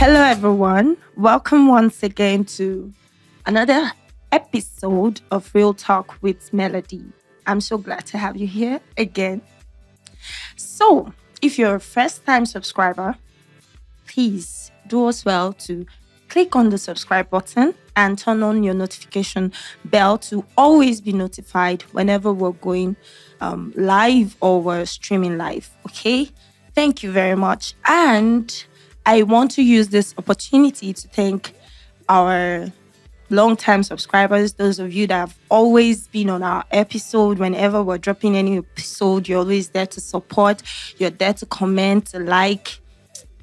Hello, everyone. Welcome once again to another episode of Real Talk with Melody. I'm so glad to have you here again. So, if you're a first-time subscriber, please do us well to click on the subscribe button and turn on your notification bell to always be notified whenever we're going live or we're streaming live. Okay? Thank you very much. And I want to use this opportunity to thank our long-time subscribers, those of you that have always been on our episode. Whenever we're dropping any episode, you're always there to support, you're there to comment, to like.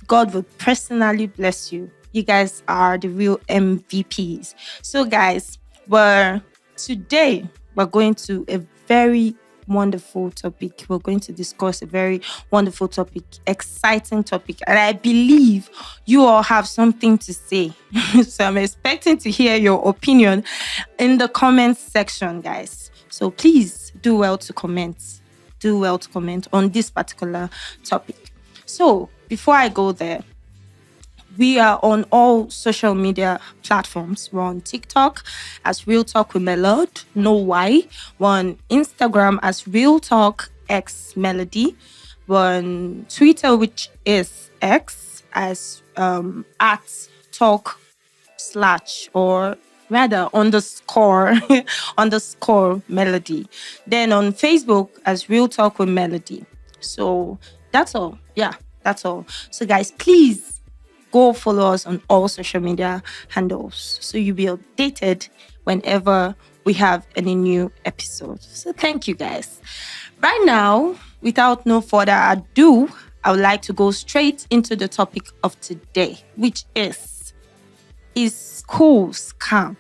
God will personally bless you. You guys are the real MVPs. So guys, today we're going to a very wonderful topic. We're going to discuss a very wonderful topic, exciting topic. And I believe you all have something to say. So I'm expecting to hear your opinion in the comments section, guys. So please do well to comment. Do well to comment on this particular topic. So before I go there, we are on all social media platforms. We're on TikTok as Real Talk with Melody, no Y. We're on Instagram as Real Talk X Melody. We're on Twitter, which is X, as at talk / or rather underscore melody. Then on Facebook as Real Talk with Melody. So that's all. Yeah, that's all. So guys, please go follow us on all social media handles so you'll be updated whenever we have any new episodes. So thank you, guys. Right now, without no further ado, I would like to go straight into the topic of today, which is school scam?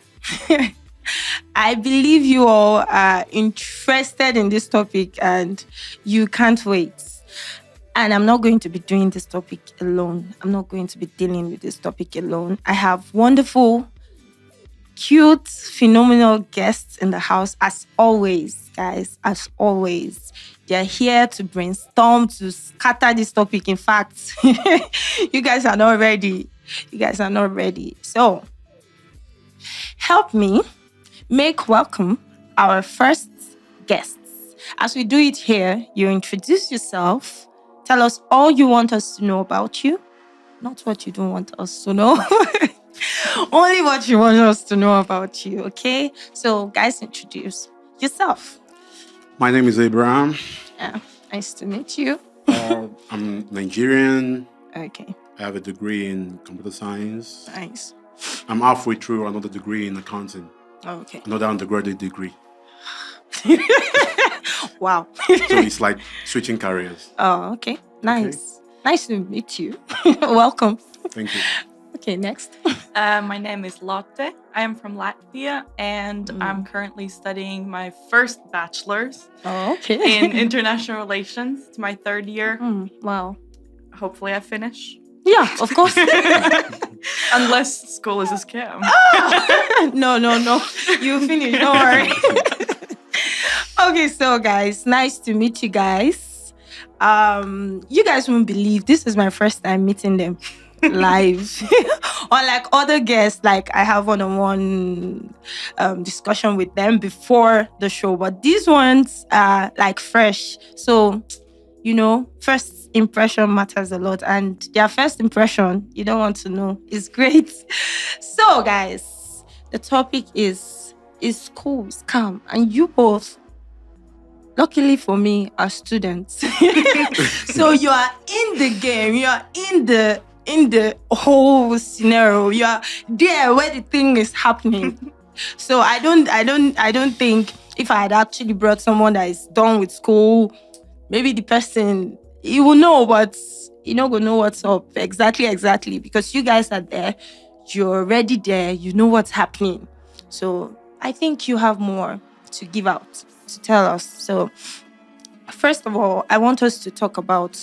I believe you all are interested in this topic and you can't wait. And I'm not going to be doing this topic alone. I'm not going to be dealing with this topic alone. I have wonderful, cute, phenomenal guests in the house, as always, guys, as always. They're here to brainstorm, to scatter this topic. In fact, you guys are not ready. You guys are not ready. So, help me welcome our first guests. As we do it here, you introduce yourself. Tell us all you want us to know about you. Not what you don't want us to know. Only what you want us to know about you, okay? So, guys, introduce yourself. My name is Abraham. Yeah, nice to meet you. I'm Nigerian. Okay. I have a degree in computer science. Nice. I'm halfway through another degree in accounting. Okay. Another undergraduate degree. Wow. So it's like switching careers. Oh, okay. Nice. Okay. Nice to meet you. Welcome. Thank you. Okay, next. My name is Lotte. I am from Latvia, and I'm currently studying my first bachelor's in international relations. It's my third year. Wow. Hopefully I finish. Yeah, of course. Unless school is a scam. No. You finish. Don't worry. Okay, so guys, nice to meet you guys. You guys won't believe this is my first time meeting them live. Unlike other guests, like I have one-on-one discussion with them before the show, but these ones are like fresh. So, first impression matters a lot, and their first impression, you don't want to know, is great. So, guys, the topic is school scam, and you both, luckily for me, are students. So you are in the game. You are in the whole scenario. You are there where the thing is happening. So I don't think if I had actually brought someone that is done with school, maybe the person, he will know, but you not gonna know what's up exactly, because you guys are there. You're already there. You know what's happening. So I think you have more to give out, to tell us. So first of all, I want us to talk about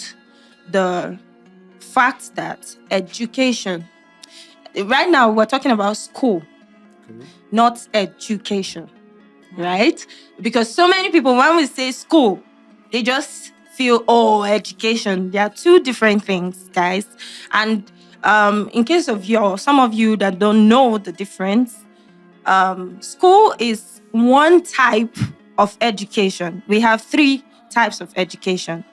the fact that education, right now we're talking about school, not education, right? Because so many people, when we say school, they just feel, education. They are two different things, guys. And In case of some of you that don't know the difference, school is one type of education. We have 3 types of education.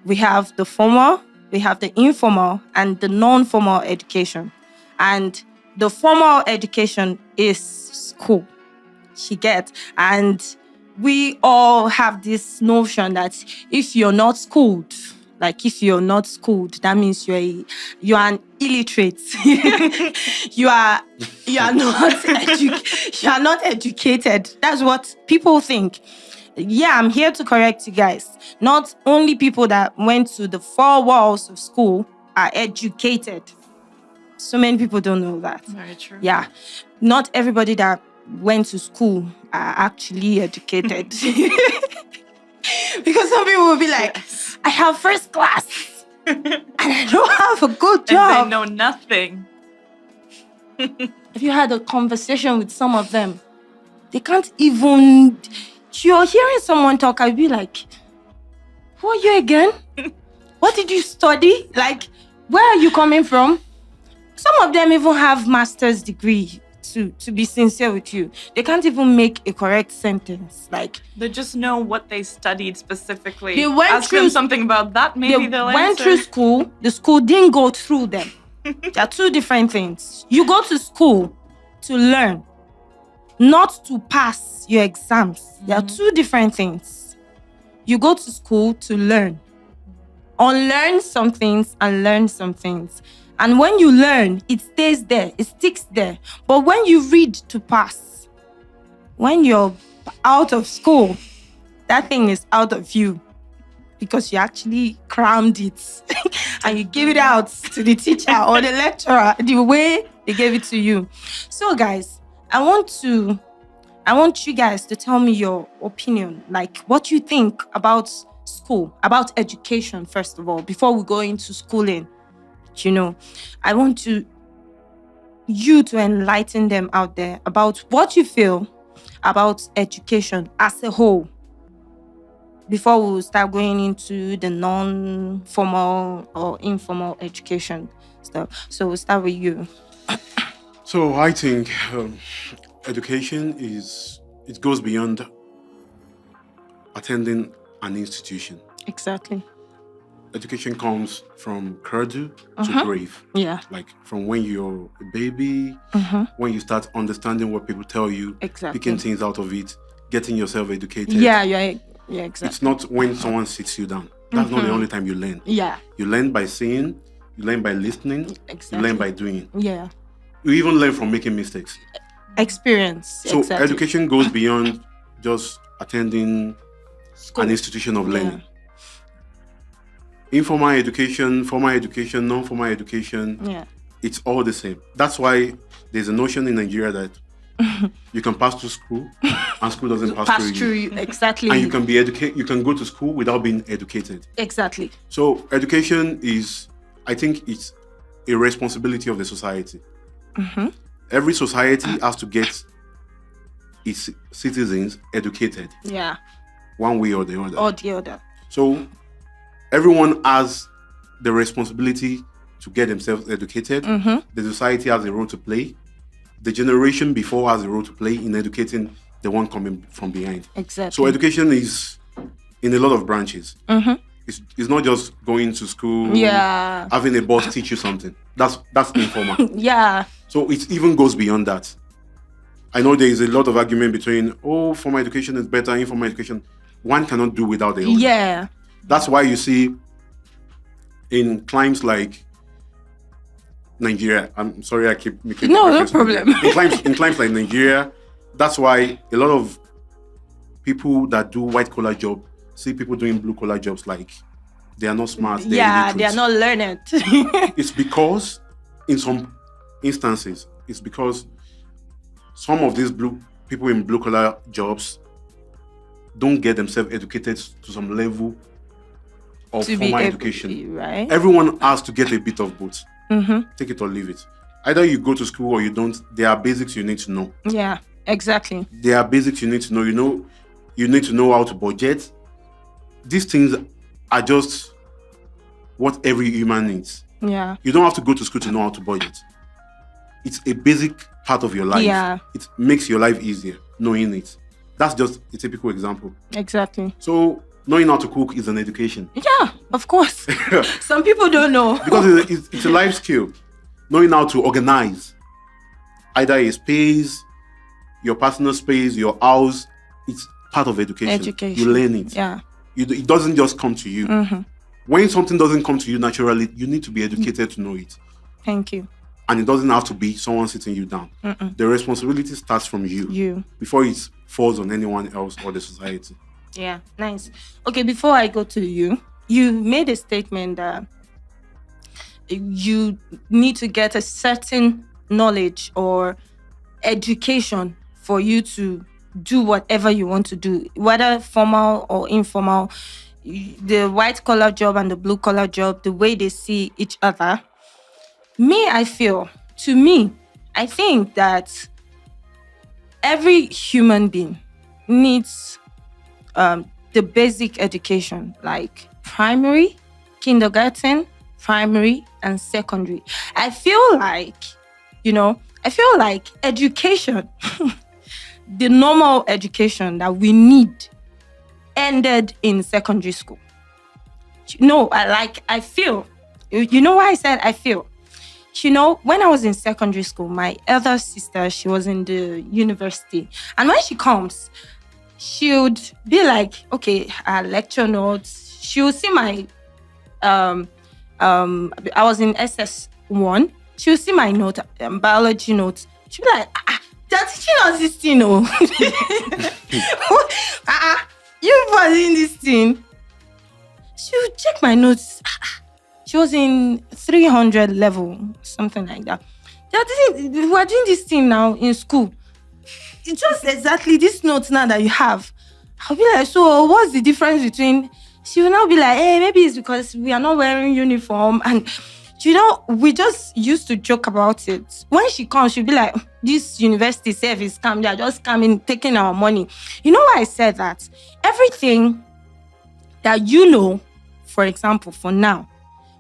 We have the formal, we have the informal, and the non-formal education. And the formal education is school. She gets. And we all have this notion that if you're not schooled, that means you're an illiterate. you are not educated. That's what people think. Yeah, I'm here to correct you guys. Not only people that went to the 4 walls of school are educated. So many people don't know that. Very true. Yeah. Not everybody that went to school are actually educated. Because some people will be like, yes, I have first class and I don't have a good job. And they know nothing. If you had a conversation with some of them, they can't even... You're hearing someone talk, I'd be like, who are you again? What did you study? Like, where are you coming from? Some of them even have master's degree, to be sincere with you. They can't even make a correct sentence. Like, they just know what they studied specifically. They went Ask through them something about that, maybe they'll answer. They went through school, the school didn't go through them. There are 2 different things. You go to school to learn, not to pass your exams. There are 2 different things. You go to school to learn. Unlearn some things and learn some things. And when you learn, it stays there. It sticks there. But when you read to pass, when you're out of school, that thing is out of you. Because you actually crammed it. And you give it out to the teacher or the lecturer the way they gave it to you. So guys, I want you guys to tell me your opinion, like what you think about school, about education, first of all, before we go into schooling. I want you to enlighten them out there about what you feel about education as a whole, before we start going into the non-formal or informal education stuff. So we'll start with you. So I think education it goes beyond attending an institution. Exactly. Education comes from cradle to grave. Yeah. Like from when you're a baby, when you start understanding what people tell you, picking things out of it, getting yourself educated. Yeah, exactly. It's not when someone sits you down. That's not the only time you learn. Yeah. You learn by seeing, you learn by listening, you learn by doing. Yeah. You even learn from making mistakes. Experience. So education goes beyond just attending school, an institution of learning. Yeah. Informal education, formal education, non-formal education, it's all the same. That's why there's a notion in Nigeria that you can pass through school and school doesn't pass through you. Exactly. And you can be educated. You can go to school without being educated. Exactly. So education I think it's a responsibility of the society. Every society has to get its citizens educated. Yeah. One way or the other. So everyone has the responsibility to get themselves educated. The society has a role to play. The generation before has a role to play in educating the one coming from behind. Exactly. So education is in a lot of branches. It's not just going to school, having a boss teach you something. That's informal. Yeah. So it even goes beyond that. I know there is a lot of argument between, formal education is better, informal education. One cannot do without the other. Yeah. That's why you see in climes like Nigeria, I'm sorry I keep making no problem. In climes like Nigeria, that's why a lot of people that do white collar job see people doing blue collar jobs like they are not smart. They are not learned. It's because in some instances, it's because some of these people in blue collar jobs don't get themselves educated to some level of formal education. Right? Everyone has to get a bit of both. Take it or leave it. Either you go to school or you don't. There are basics you need to know. Yeah, exactly. There are basics you need to know. You need to know how to budget. These things are just what every human needs. Yeah. You don't have to go to school to know how to budget. It's a basic part of your life. Yeah. It makes your life easier, knowing it. That's just a typical example. Exactly. So knowing how to cook is an education. Yeah, of course. Some people don't know. Because it's a life skill. Knowing how to organize either a space, your personal space, your house, it's part of education. You learn it. Yeah. It doesn't just come to you. Mm-hmm. When something doesn't come to you naturally, you need to be educated to know it. Thank you. And it doesn't have to be someone sitting you down. Mm-mm. The responsibility starts from you. Before it falls on anyone else or the society. Yeah, nice. Okay, before I go to you, you made a statement that you need to get a certain knowledge or education for you to do whatever you want to do, whether formal or informal. The white collar job and the blue collar job, the way they see each other. I think that every human being needs the basic education, like primary, kindergarten, primary, and secondary. I feel like education, the normal education that we need, ended in secondary school. I feel. You know why I said I feel? When I was in secondary school, my elder sister, she was in the university. And when she comes, she would be like, okay, her lecture notes. She would see my, I was in SS1. She would see my note, biology notes. She'd be like, they're teaching us this thing, you was in this thing. She would check my notes. She was in 300 level, something like that. We're doing this thing now in school. It's just exactly this note now that you have. I'll be like, so what's the difference between... She will now be like, hey, maybe it's because we are not wearing uniform. And, we just used to joke about it. When she comes, she'll be like, this university service scam, they're just coming, taking our money. You know why I said that? Everything that for example, for now,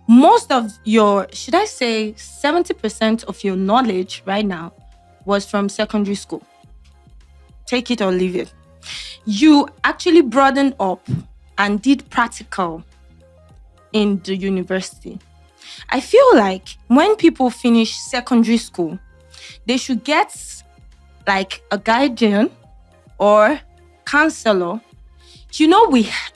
most of your, should I say 70% of your knowledge right now was from secondary school. Take it or leave it. You actually broadened up and did practical in the university. I feel like when people finish secondary school, they should get like a guardian or counselor.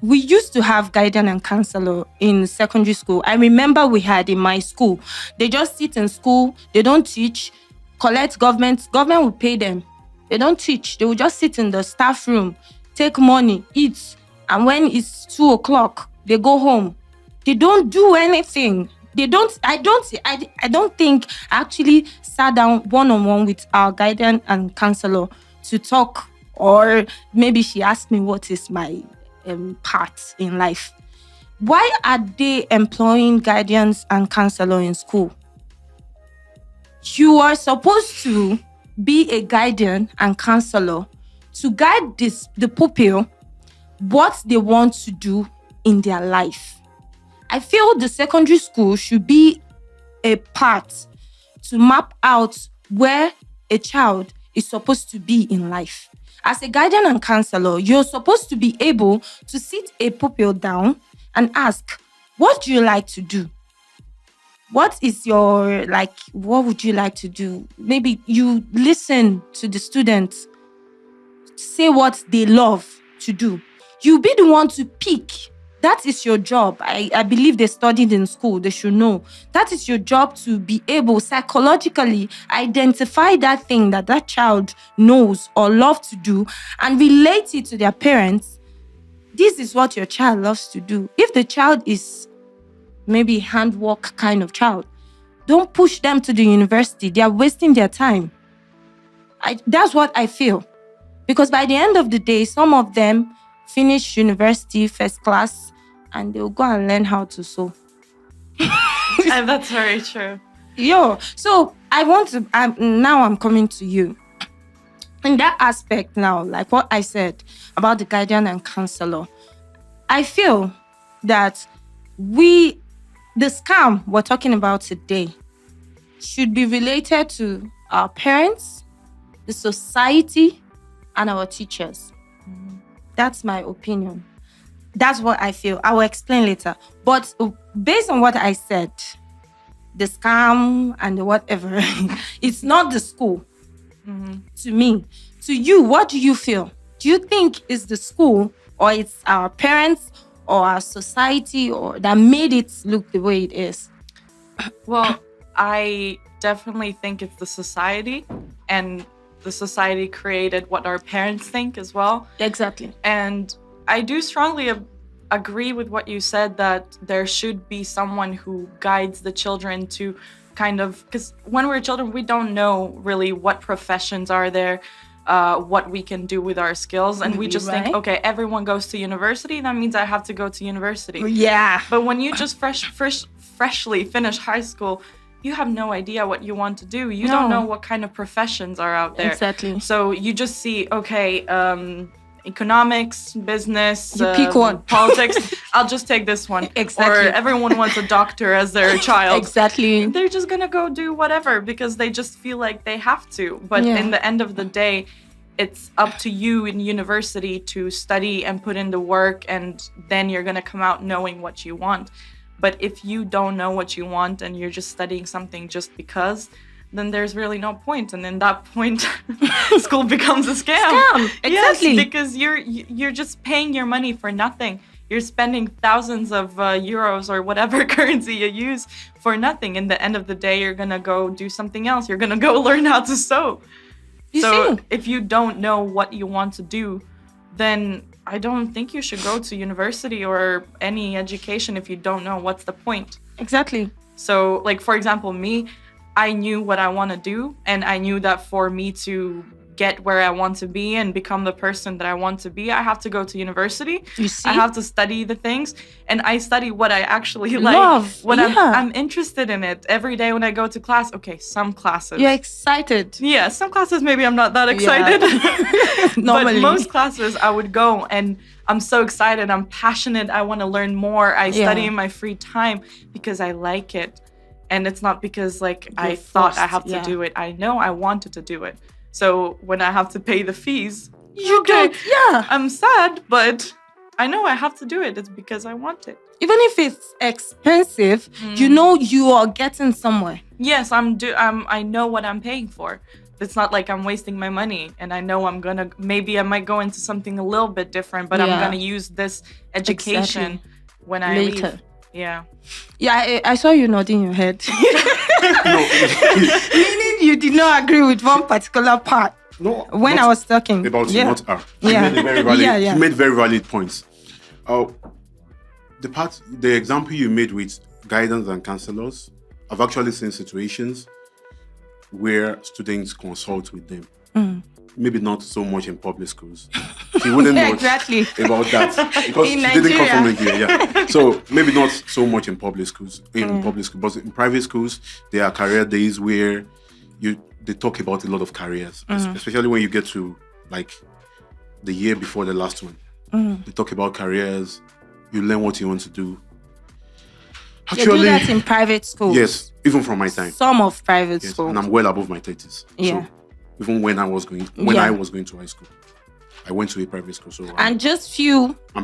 We used to have guardian and counselor in secondary school. I remember we had in my school. They just sit in school. They don't teach, collect government. Government will pay them. They don't teach. They will just sit in the staff room, take money, eat. And when it's 2:00, they go home. They don't do anything. I don't think I actually sat down one-on-one with our guardian and counselor to talk. Or maybe she asked me what is my part in life. Why are they employing guardians and counselor in school? You are supposed to be a guardian and counselor to guide the pupil what they want to do in their life. I feel the secondary school should be a part to map out where a child is supposed to be in life. As a guardian and counselor, you're supposed to be able to sit a pupil down and ask, what do you like to do? What would you like to do? Maybe you listen to the students, say what they love to do. You be the one to pick. That is your job. I believe they studied in school. They should know. That is your job, to be able psychologically identify that thing that child knows or loves to do and relate it to their parents. This is what your child loves to do. If the child is maybe handwork kind of child, don't push them to the university. They are wasting their time. That's what I feel. Because by the end of the day, some of them finish university first class and they'll go and learn how to sew. And that's very true. So I'm coming to you. In that aspect now, like what I said about the guardian and counselor, I feel that we the scam we're talking about today should be related to our parents, the society, and our teachers. That's my opinion. That's what I feel. I will explain later. But based on what I said, the scam and the whatever, it's not the school. To me. To you, what do you feel? Do you think it's the school or it's our parents or our society or that made it look the way it is? Well, I definitely think it's the society, and the society created what our parents think as well. Exactly. And I do strongly agree with what you said, that there should be someone who guides the children to kind of, because when we're children, we don't know really what professions are there, what we can do with our skills. And we just think, okay, everyone goes to university, that means I have to go to university. Yeah. But when you just freshly finish high school, you have no idea what you want to do. You don't know what kind of professions are out there. Exactly. So you just see, okay, economics, business, you pick one. Politics. I'll just take this one. Exactly. Or everyone wants a doctor as their child. Exactly. They're just gonna go do whatever because they just feel like they have to. But in the end of the day, it's up to you in university to study and put in the work, and then you're gonna come out knowing what you want. But if you don't know what you want and you're just studying something just because, then there's really no point. And in that point, school becomes a scam. Exactly. Yes, because you're just paying your money for nothing. You're spending thousands of euros or whatever currency you use for nothing. In the end of the day, you're going to go do something else. You're going to go learn how to sew. So if you don't know what you want to do, then I don't think you should go to university or any education if you don't know what's the point. Exactly. So, like, for example, me, I knew what I want to do, and I knew that for me to get where I want to be and become the person that I want to be, I have to go to university. You see? I have to study the things, and I study what I actually like. I'm interested in it. Every day when I go to class, okay, some classes. You're excited. Yeah, some classes maybe I'm not that excited. Normally. But most classes I would go, and I'm so excited. I'm passionate. I want to learn more. I study in my free time because I like it. And it's not because I thought I have to do it. I know I wanted to do it. So when I have to pay the fees, I'm sad, but I know I have to do it. It's because I want it. Even if it's expensive, you know you are getting somewhere. Yes, I know what I'm paying for. It's not like I'm wasting my money, and I know maybe I might go into something a little bit different, but I'm gonna use this education when I later. Leave. Yeah. Yeah, I saw you nodding your head. No. Meaning you did not agree with one particular part. No. When I was talking about you, not her. Yeah. She made very valid points. The example you made with guidance and counselors, I've actually seen situations where students consult with them. Maybe not so much in public schools. She wouldn't know about that because she didn't come from Nigeria. Yeah. So maybe not so much in public schools. But in private schools, there are career days where they talk about a lot of careers, especially when you get to the year before the last one. They talk about careers. You learn what you want to do. Actually, you do that in private schools. Yes, even from my time. Some of private schools, and I'm well above my 30s. Yeah. So, even when I was going to high school, I went to a private school. So I'm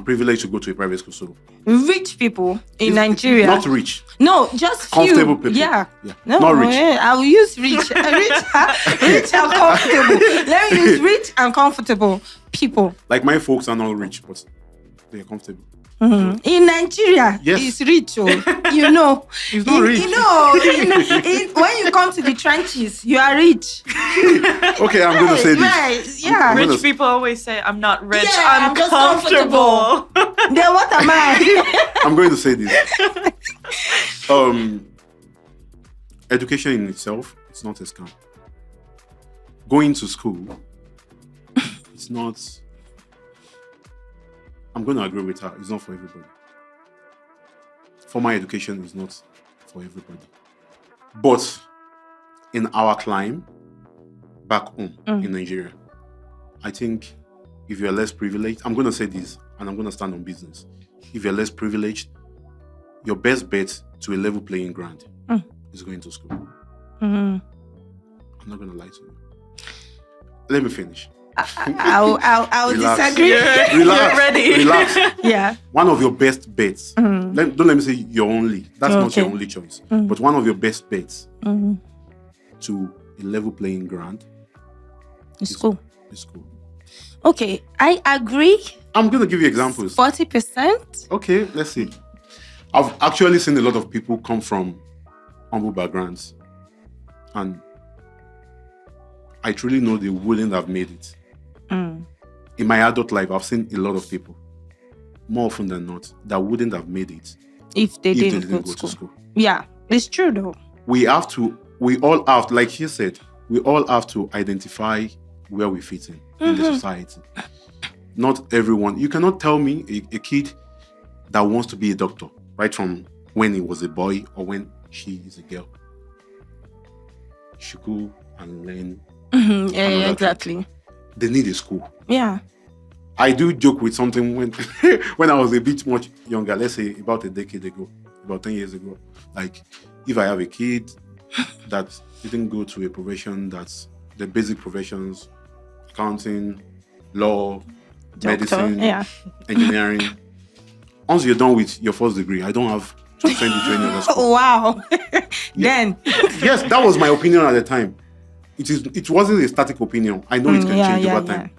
privileged to go to a private school. So rich people in Nigeria, not rich. No, just comfortable people. Yeah. No, not rich. I will use rich, rich and comfortable. Let me use rich and comfortable people. Like my folks are not rich, but they are comfortable. In Nigeria, it's rich. You know, it's not rich. When you come to the trenches, you are rich. Okay, I'm going to say this. Right, yeah. Rich people always say, I'm not rich, I'm comfortable. Then what am I? I'm going to say this. Education in itself, it's not a scam. Going to school, it's not... I'm going to agree with her. It's not for everybody. Formal education is not for everybody. But in our climb, back home in Nigeria, I think if you're less privileged, I'm going to say this, and I'm going to stand on business. If you're less privileged, your best bet to a level playing ground is going to school. Mm. I'm not going to lie to you. Let me finish. I'll Relax. disagree. Relax. You're ready. Relax. Yeah. One of your best bets. Don't let me say your only. That's not your Okay. only choice. But one of your best bets Mm. to a level playing ground School. is school. Okay, I agree. I'm going to give you examples. 40%. Okay, let's see. I've actually seen a lot of people come from humble backgrounds, and I truly know they wouldn't have made it. In my adult life, I've seen a lot of people, more often than not, that wouldn't have made it If they if they didn't didn't go to school. school. Yeah, it's true though. We all have, like she said, we all have to identify where we fit in the society. Not everyone. You cannot tell me a kid that wants to be a doctor right from when he was a boy or when she is a girl should go and learn. Yeah, Another exactly. They need a school. Yeah. I do joke with something when when I was a bit much younger, let's say about a decade ago, about 10 years ago. Like, if I have a kid that didn't go to a profession that's the basic professions, accounting, law, medicine, yeah. engineering. Once you're done with your first degree, I don't have to send you to any other school. Oh, wow. Then. Yes, that was my opinion at the time. It wasn't a static opinion. I know it can change over time.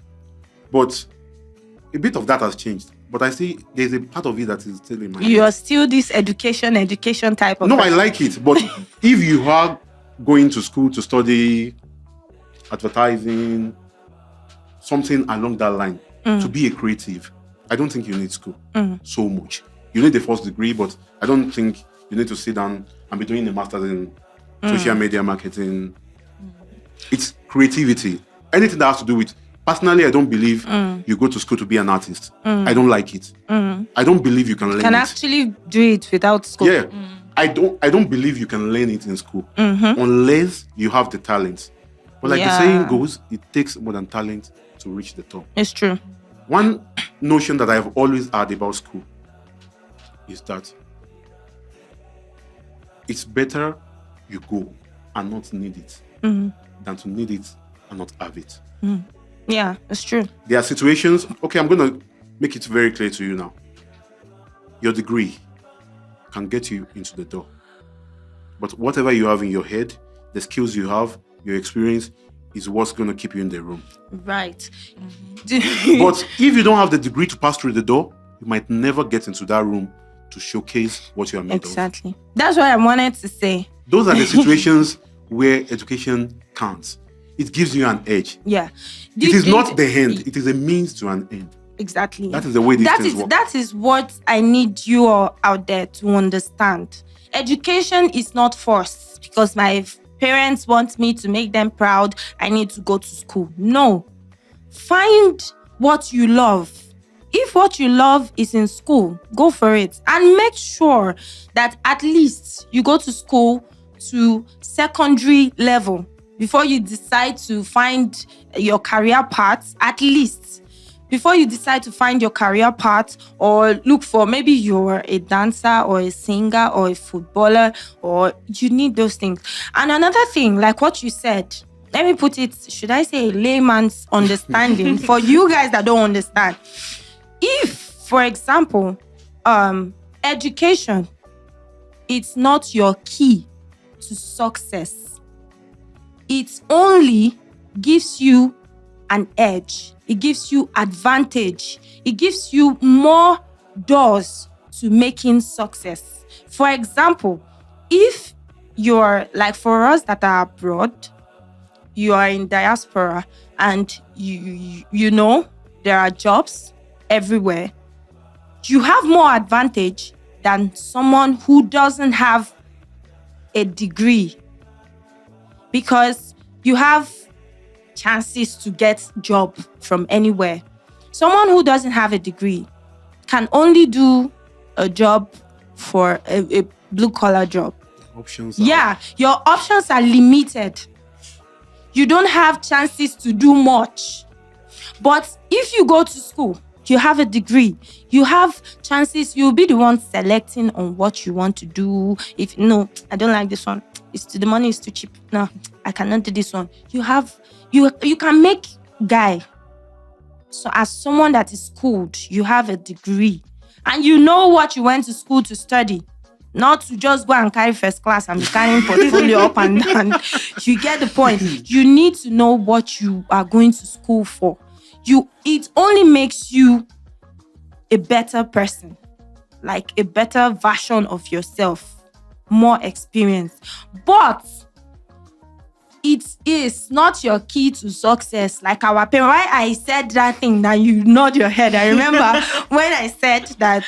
But a bit of that has changed. But I see there's a part of it that is still in my You head. are still this education type of No, I person. like it. But if you are going to school to study advertising, something along that line, to be a creative, I don't think you need school so much. You need the first degree, but I don't think you need to sit down and be doing a master's in social media marketing. It's creativity. Anything that has to do with, personally, I don't believe you go to school to be an artist. I don't like it. I don't believe you can learn Can it. actually do it without school. Yeah. I don't believe you can learn it in school unless you have the talent. But like the saying goes, it takes more than talent to reach the top. It's true. One notion that I've always had about school is that it's better you go and not need it than to need it and not have it. Yeah, it's true. There are situations, okay, I'm going to make it very clear to you now. Your degree can get you into the door. But whatever you have in your head, the skills you have, your experience, is what's going to keep you in the room. Right. But if you don't have the degree to pass through the door, you might never get into that room to showcase what you are made Exactly. That's what I wanted to say. Those are the situations where education counts. It gives you an edge. Yeah. It is not the end. It is a means to an end. Exactly. That is the way these things work. That is what I need you all out there to understand. Education is not forced because my parents want me to make them proud. I need to go to school. No. Find what you love. If what you love is in school, go for it. And make sure that at least you go to school to secondary level before you decide to find your career path. At least before you decide to find your career path or look for, maybe you're a dancer or a singer or a footballer, or you need those things. And another thing, like what you said, let me put it, should I say a layman's understanding for you guys that don't understand. If, for example, education, it's not your key to success, it only gives you an edge. It gives you advantage. It gives you more doors to making success. For example, if you're like, for us that are abroad, you are in diaspora and you know there are jobs everywhere, you have more advantage than someone who doesn't have a degree, because you have chances to get job from anywhere. Someone who doesn't have a degree can only do a job for a blue-collar job. Options. Yeah, your options are limited. You don't have chances to do much. But if you go to school, You have a degree. You have chances. You'll be the one selecting on what you want to do. If no, I don't like this one. The money is too cheap. No, I cannot do this one. You can make guy. So as someone that is schooled, you have a degree. And you know what you went to school to study. Not to just go and carry first class and be carrying portfolio up and down. You get the point. You need to know what you are going to school for. It only makes you a better person, like a better version of yourself, more experience. But it is not your key to success. Like our parents, why I said that thing that you nod your head. I remember when I said that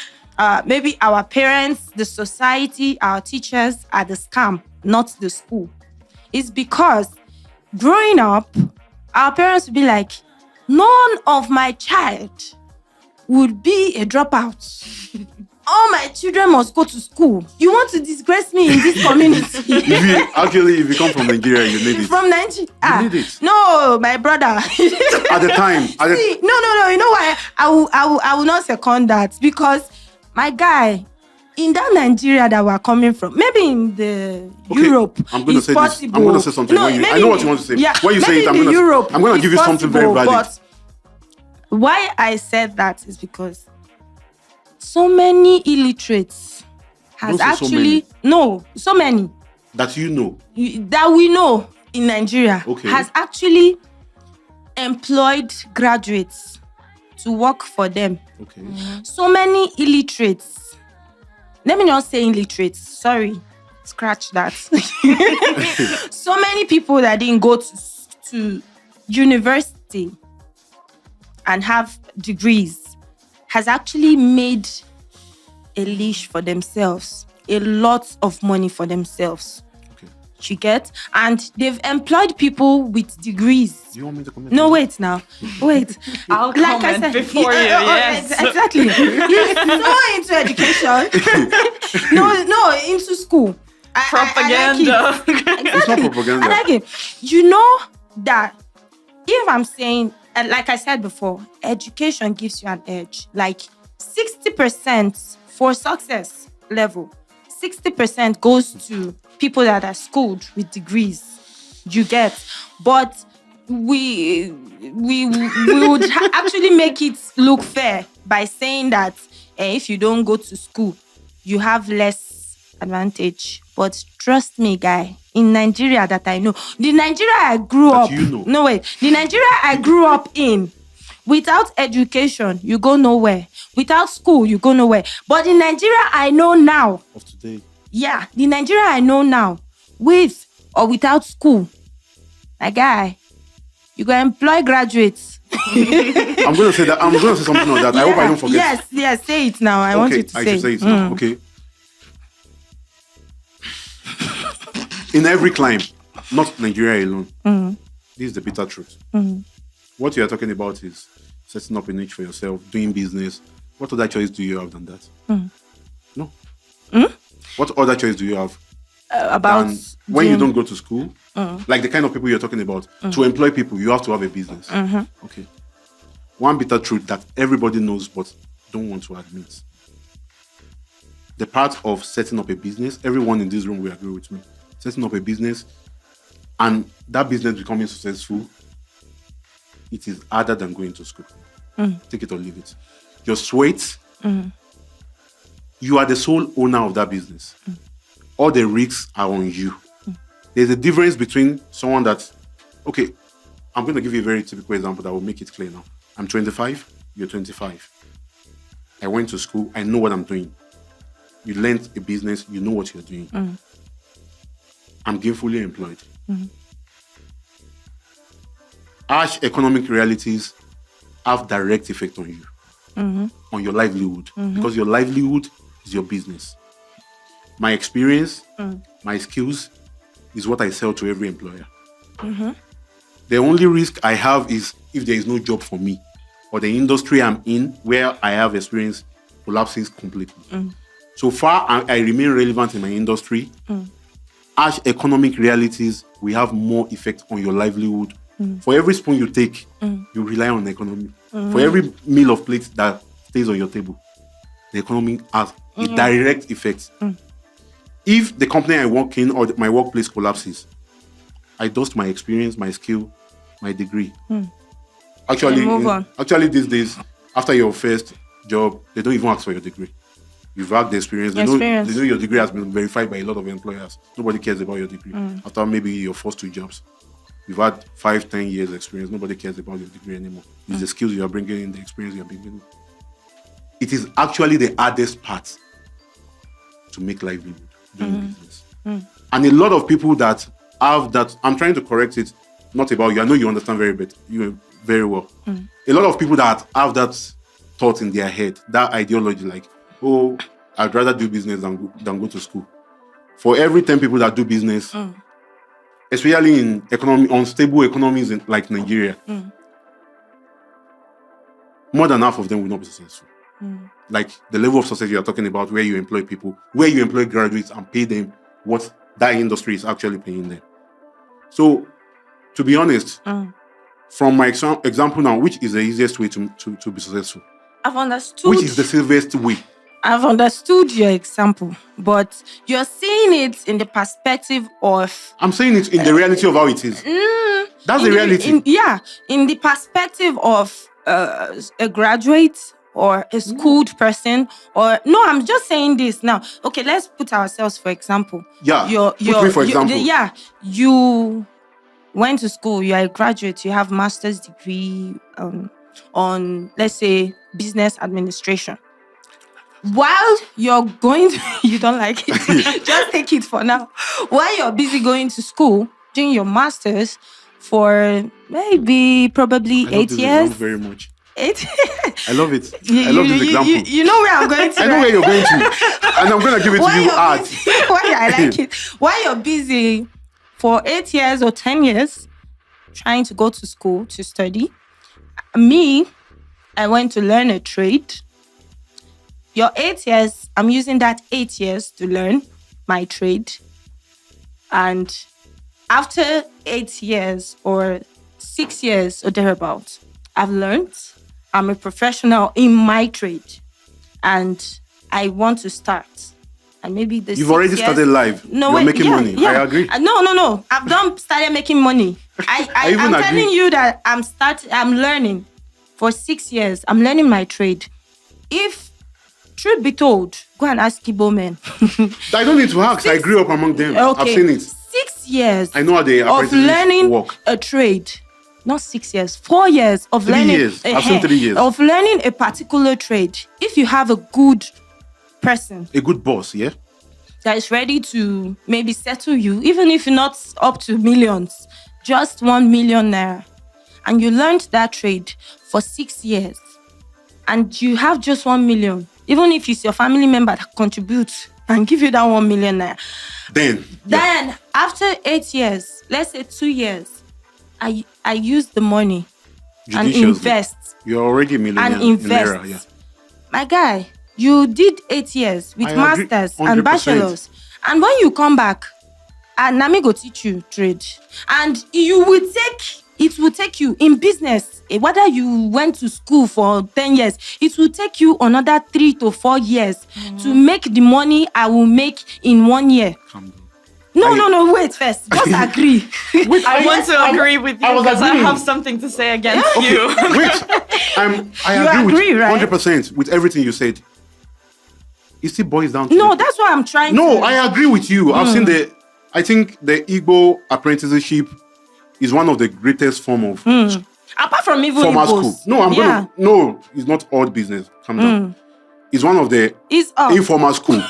maybe our parents, the society, our teachers are the scam, not the school. It's because growing up, our parents would be like, none of my child would be a dropout. All my children must go to school. You want to disgrace me in this community? If you come from Nigeria, you need it. From Nigeria? You need it. No, my brother. At the time. See, no. You know why? I will not second that, because my guy, in that Nigeria that we're coming from, maybe in the Europe, I'm going to say possible. this. I'm going to say something. No, I know what you want to say. Yeah, when you say it, I'm going to give you something very valid. But why I said that is because so many illiterates has actually so many that you know that we know in Nigeria has actually employed graduates to work for them. Okay. So many illiterates. Let me not say illiterates. Sorry, scratch that. So many people that didn't go to university and have degrees has actually made a leash for themselves, a lot of money for themselves. Okay. You get? And they've employed people with degrees. Do you want me to comment? No, wait now. Wait. I'll comment before you. Yes. Exactly. He's so into education. No, into school. Propaganda. It's not propaganda. I like it. You know that if I'm saying, like I said before, education gives you an edge. Like 60% for success level, 60% goes to people that are schooled with degrees. You get, but we would actually make it look fair by saying that if you don't go to school, you have less advantage. But trust me, guy, in Nigeria that I know, the Nigeria I grew up, the Nigeria I grew up in, without education, you go nowhere. Without school, you go nowhere. But the Nigeria I know now, of today, the Nigeria I know now, with or without school, my guy, you go employ graduates. I'm going to say that. I'm going to say something on that. I hope I don't forget. Yes, say it now. I want you to say it. I should say it now. Okay. In every climb, not Nigeria alone, this is the bitter truth. What you are talking about is setting up a niche for yourself, doing business. What other choice do you have than that? No. What other choice do you have? About when you don't go to school, like the kind of people you're talking about, to employ people, you have to have a business. Okay. One bitter truth that everybody knows but don't want to admit. The part of setting up a business, everyone in this room will agree with me. Setting up a business and that business becoming successful, it is harder than going to school. Take it or leave it. Your sweat, you are the sole owner of that business. All the risks are on you. There's a difference between someone that, okay, I'm going to give you a very typical example that will make it clear now. I'm 25, you're 25. I went to school, I know what I'm doing. You learned a business, you know what you're doing. I'm gainfully employed. Harsh economic realities have direct effect on you, on your livelihood, because your livelihood is your business. My experience, my skills is what I sell to every employer. The only risk I have is if there is no job for me or the industry I'm in where I have experience collapses completely. So far, I remain relevant in my industry. Harsh economic realities will have more effect on your livelihood For every spoon you take, you rely on the economy. For every meal of plate that stays on your table, the economy has a direct effect. If the company I work in or my workplace collapses, I dust my experience, my skill, my degree. Actually, these days, after your first job, they don't even ask for your degree. You've had the experience. They know your degree has been verified by a lot of employers. Nobody cares about your degree. After maybe your first 2 jobs, you've had 5-10 years experience. Nobody cares about your degree anymore. It's the skills you are bringing in, the experience you are bringing in. It is actually the hardest part to make livelihood doing business. And a lot of people that have that, I'm trying to correct it, not about you. I know you understand very well. A lot of people that have that thought in their head, that ideology, like, oh, I'd rather do business than go to school. For every 10 people that do business, especially in unstable economies like Nigeria, more than half of them will not be successful. Like the level of success you are talking about, where you employ people, where you employ graduates and pay them what that industry is actually paying them. So, to be honest, from my example now, which is the easiest way to be successful? I've understood. Which is the safest way? I've understood your example, but you're seeing it in the perspective of... I'm saying it in the reality of how it is. That's the reality. In the perspective of a graduate or a schooled person, or... No, I'm just saying this now. Okay, let's put ourselves, for example. Yeah, put me for example. You went to school, you are a graduate, you have master's degree on, let's say, business administration. While you're going to, you don't like it, just take it for now. While you're busy going to school, doing your master's for probably 8 years. Very much. 8. I love it. I love this example. You know where I'm going to. I know where you're going to, and I'm going to give it to you hard. Why I like it. While you're busy for 8 years or 10 years trying to go to school to study, I went to learn a trade. Your 8 years, I'm using that 8 years to learn my trade. And after 8 years or 6 years or thereabouts, I've learned. I'm a professional in my trade. And I want to start. And maybe You've already started live. You're making money. Yeah. I agree. No. I've started making money. I'm telling you that I'm learning for 6 years. I'm learning my trade. If truth be told, go and ask Igbo men. I don't need to ask. I grew up among them. Okay. I've seen it. 6 years. I know how they of learning a trade. Not 6 years. 4 years of 3 learning. Years. I've seen 3 years of learning a particular trade. If you have a good person, a good boss, yeah, that is ready to maybe settle you, even if you're not up to millions, just 1 million naira, and you learned that trade for 6 years, and you have just 1 million, even if it's your family member that contributes and give you that 1 million naira, then after 8 years, let's say 2 years, I use the money and invest. You're already a millionaire. And invest. My guy, you did 8 years with masters and bachelors. And when you come back, and Nami go teach you trade. And it will take you in business, whether you went to school for 10 years, it will take you another 3 to 4 years to make the money I will make in 1 year. No, wait first. Just agree. I want to agree with you because I have something to say against you. I agree with 100% with everything you said. It still boils down to... No, that's what I'm trying to... No, I agree with you. I've seen I think the Igbo apprenticeship is one of the greatest form of... Apart from even formal school. No, it's not odd business. Calm down. It's one of the informal school.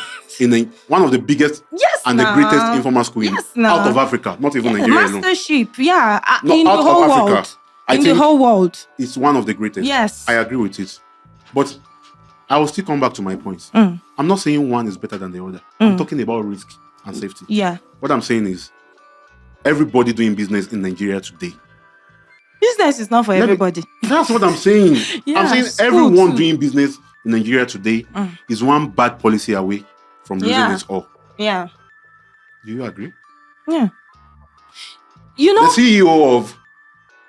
One of the biggest the greatest informal school out of Africa, not even Nigeria alone. Mastership, in the whole world. The whole world. It's one of the greatest. Yes. I agree with it. But I will still come back to my points. I'm not saying one is better than the other. I'm talking about risk and safety. Yeah. What I'm saying is, everybody doing business in Nigeria today. Business is not for everybody. That's what I'm saying. I'm saying everyone doing business in Nigeria today is one bad policy away from losing it all. Yeah. Do you agree? Yeah. You know, the CEO of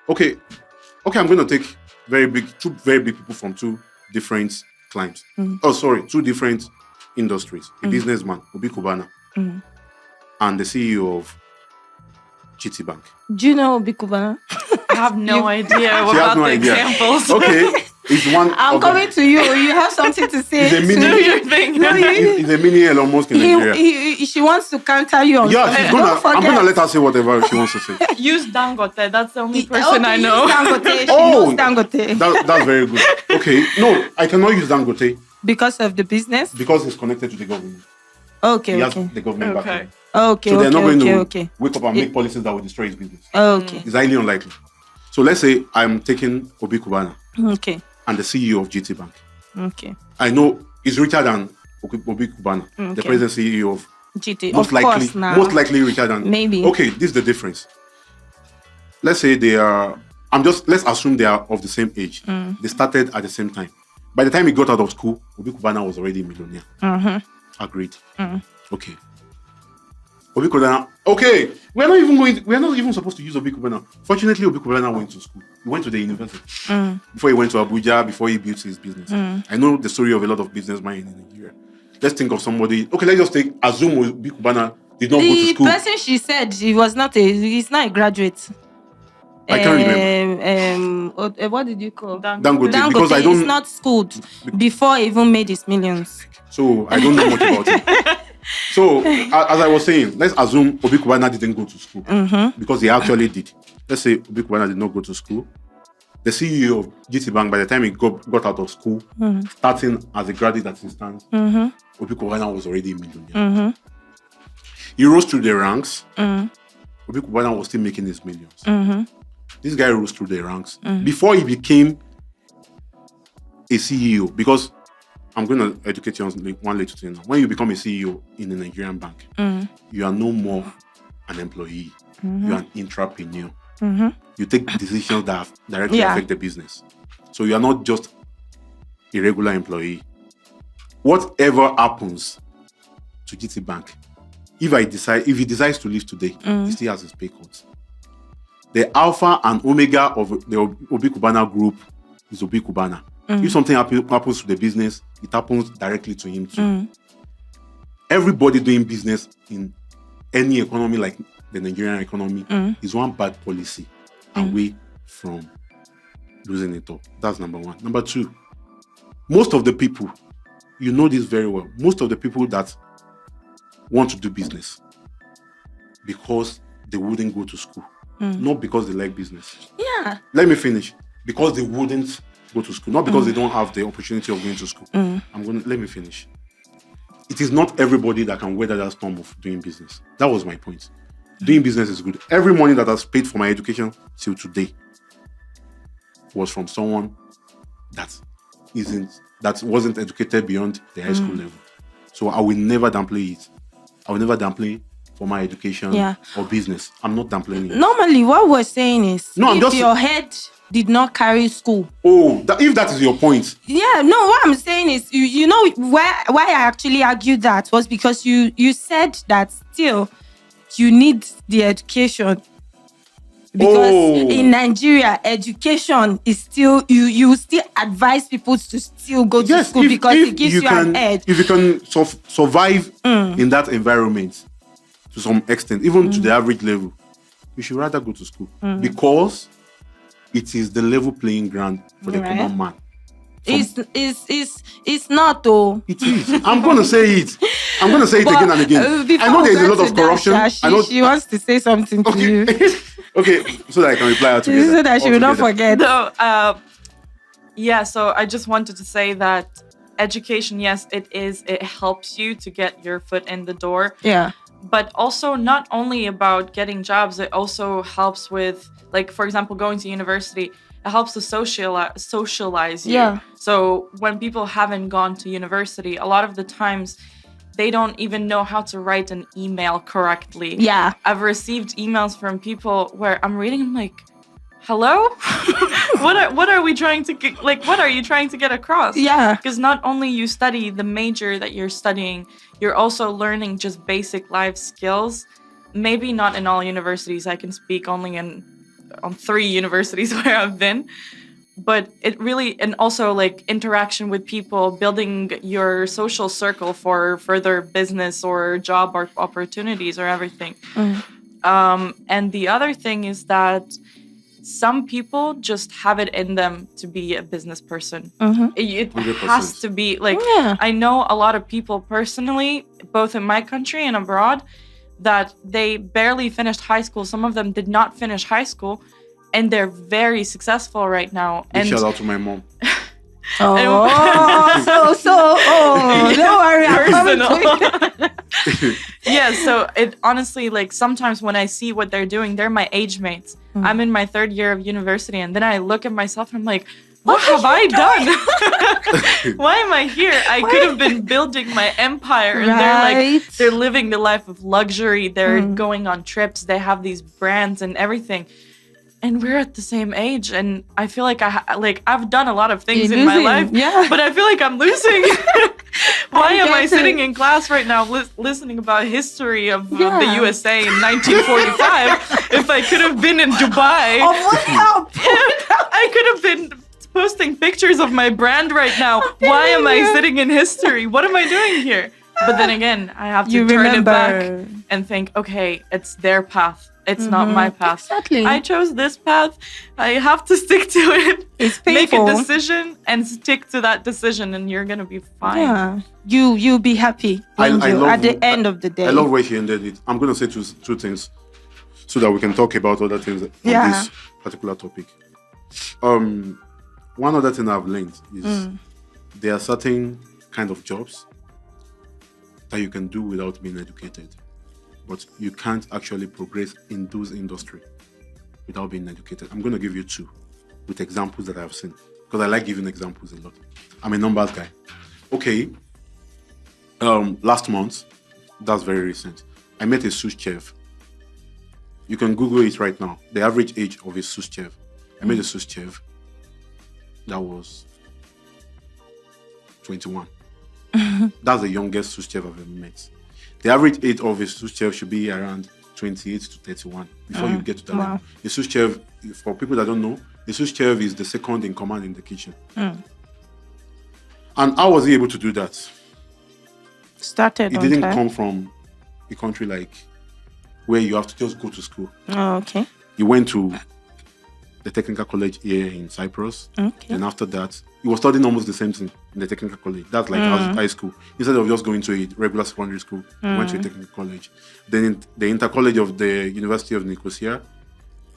Okay, I'm going to take two very big people from two different climes. Two different industries. A businessman, Obi Kubana, and the CEO of GT Bank. Do you know Obi Kubana? I have no idea She has about no the idea. examples. Okay, it's one. I'm coming to you. You have something to say. It's a mini- Do your thing. No, It's a mini Elon Musk in Nigeria. she wants to counter you on Yeah, something. I'm Don't forget. gonna let her say whatever she wants to say. Use Dangote. That's the only person I know. Use Dangote. She Oh. knows Dangote. That's very good. Okay, no, I cannot use Dangote Because of the business? because it's connected to the government. Okay, He has okay. the government Okay. backing. Okay, So they're not going to okay. wake up and make policies that will destroy his business. Okay, It's highly unlikely. So let's say I'm taking Obi Kubana okay, and the CEO of GT Bank. okay. I know he's richer than Obi Kubana, the Okay. present CEO of GT, most of likely, course now. most likely richer than. Maybe. Okay, this is the difference. Let's say they are. Let's assume they are of the same age. They started at the same time. By the time he got out of school, Obi Kubana was already a millionaire. Agreed. Okay. Obi Kubana. Okay, we're not even supposed to use Obi Kubana. Fortunately, Obi Kubana went to school. He went to the university before he went to Abuja. Before he built his business. I know the story of a lot of businessmen in Nigeria. Let's think of somebody. Okay, let's just assume Obi Kubana did not go to The school. person she said he's not a graduate. I can't remember. What did you call? Dangote, because I He's don't. not schooled before he even made his millions. So I don't know much about it. So as I was saying, let's assume Obi Kubana didn't go to school because he actually did. Let's say Obi Kubana did not go to school. The CEO of GT Bank, by the time he got out of school, starting as a graduate assistant, Obi Kubana was already a millionaire. He rose through the ranks. Obi Kubana was still making his millions. This guy rose through the ranks before he became a CEO. Because I'm going to educate you on one little thing now. When you become a CEO in a Nigerian bank, you are no more an employee. You are an intrapreneur. You take decisions that directly affect the business. So you are not just a regular employee. Whatever happens to GT Bank, if he decides to leave today, he still has his pay cut. The alpha and omega of the Obi Kubana group is Obi Kubana. If something happens to the business, it happens directly to him too. Everybody doing business in any economy like the Nigerian economy is one bad policy away from losing it all. That's number one. Number two, most of the people, you know this very well, most of the people that want to do business because they wouldn't go to school, not because they like business. Yeah. Let me finish. Because they wouldn't go to school, not because they don't have the opportunity of going to school. Let me finish. It is not everybody that can weather that storm of doing business. That was my point. Doing business is good. Every money that has paid for my education till today was from someone that wasn't educated beyond the high school level. So I will never downplay it. I will never downplay for my education or business. I'm not downplaying it. Normally, what we're saying is, your head did not carry school. Oh, if that is your point. Yeah, no, what I'm saying is, you know, why I actually argued that was because you said that still you need the education. Because in Nigeria, education is still, you still advise people to still go to school because it gives you an edge. If you can survive in that environment to some extent, even to the average level, you should rather go to school because it is the level playing ground for the common man. It's not though. It is. I'm going to say it. I'm going to say it again and again. I know there's a lot of corruption. She wants to say something to you. Okay, so that I can reply her together. So that she will not forget. No, so I just wanted to say that education, yes, it helps you to get your foot in the door. Yeah. But also not only about getting jobs, it also helps with, like, for example, going to university. It helps to socialize you. Yeah. So when people haven't gone to university, a lot of the times they don't even know how to write an email correctly. Yeah. I've received emails from people where I'm reading, I'm like, hello? What are we trying to get, what are you trying to get across? Yeah. Because not only you study the major that you're studying, you're also learning just basic life skills. Maybe not in all universities. I can speak only in on 3 universities where I've been. But it really, and also like interaction with people, building your social circle for further business or job or opportunities or everything. And the other thing is that some people just have it in them to be a business person. It has to be like, I know a lot of people personally, both in my country and abroad, that they barely finished high school. Some of them did not finish high school, and they're very successful right now. And shout out to my mom. Don't worry, I'm coming to you. Yeah, so it honestly, like sometimes when I see what they're doing, they're my age mates. I'm in my 3rd year of university, and then I look at myself and I'm like, what have I done? Why am I here? I could have been building my empire. And they're living the life of luxury. They're going on trips. They have these brands and everything. And we're at the same age, and I feel like I've done a lot of things in my life, but I feel like I'm losing. Why am I sitting in class right now listening about history of the USA in 1945 if I could have been in Dubai? I could have been posting pictures of my brand right now. Why am I sitting in history? What am I doing here? But then again, I have to turn it back and think, okay, it's their path. It's not my path. Exactly. I chose this path. I have to stick to it. It's painful. Make a decision and stick to that decision, and you're gonna be fine. Yeah, you'll be happy at the end of the day. I love where she ended it. I'm gonna say two things, so that we can talk about other things on this particular topic. One other thing I've learned is there are certain kind of jobs that you can do without being educated. But you can't actually progress in those industries without being educated. I'm going to give you 2 with examples that I've seen, because I like giving examples a lot. I'm a numbers guy. Okay. Last month, that's very recent, I met a sous chef. You can Google it right now. The average age of a sous chef. I met a sous chef that was 21. That's the youngest sous chef I've ever met. The average age of a sous chef should be around 28 to 31 before you get to that level. A sous chef, for people that don't know, the sous chef is the second in command in the kitchen. And how was he able to do that? He didn't come from a country like where you have to just go to school. Oh, okay. He went to the technical college here in Cyprus. Okay. And after that, he was studying almost the same thing in the technical college. That's like high school. Instead of just going to a regular secondary school, he went to a technical college. Then in the inter-college of the University of Nicosia,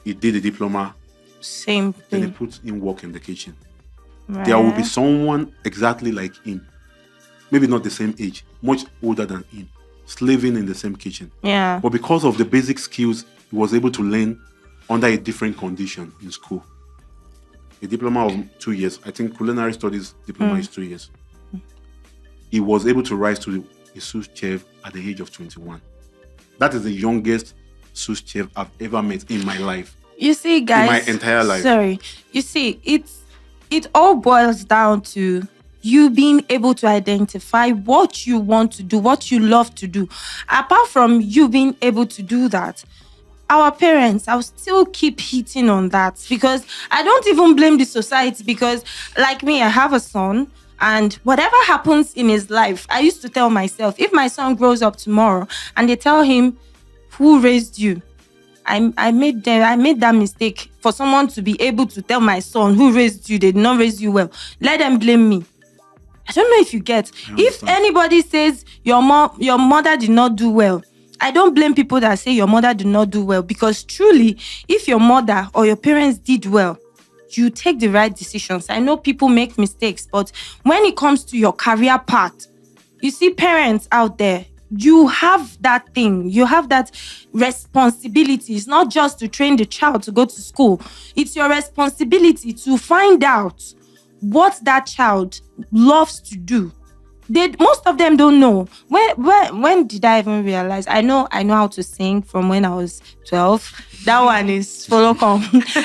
he did a diploma. Same thing. Then he put in work in the kitchen. Right. There will be someone exactly like him. Maybe not the same age, much older than him, slaving in the same kitchen. Yeah. But because of the basic skills he was able to learn under a different condition in school. A diploma of 2 years. I think culinary studies diploma is 2 years. He was able to rise to a sous chef at the age of 21. That is the youngest sous chef I've ever met in my life. You see, guys. In my entire life. Sorry. You see, it all boils down to you being able to identify what you want to do, what you love to do. Apart from you being able to do that, our parents, I'll still keep hitting on that, because I don't even blame the society, because like me, I have a son, and whatever happens in his life, I used to tell myself, if my son grows up tomorrow and they tell him, who raised you? I made that mistake for someone to be able to tell my son, who raised you, they did not raise you well. Let them blame me. I don't know if you get. If anybody says your mother did not do well, I don't blame people that say your mother did not do well, because truly, if your mother or your parents did well, you take the right decisions. I know people make mistakes, but when it comes to your career path, you see parents out there, you have that thing. You have that responsibility. It's not just to train the child to go to school. It's your responsibility to find out what that child loves to do. Most of them don't know. When did I even realize? I know how to sing from when I was 12. That one is follow come.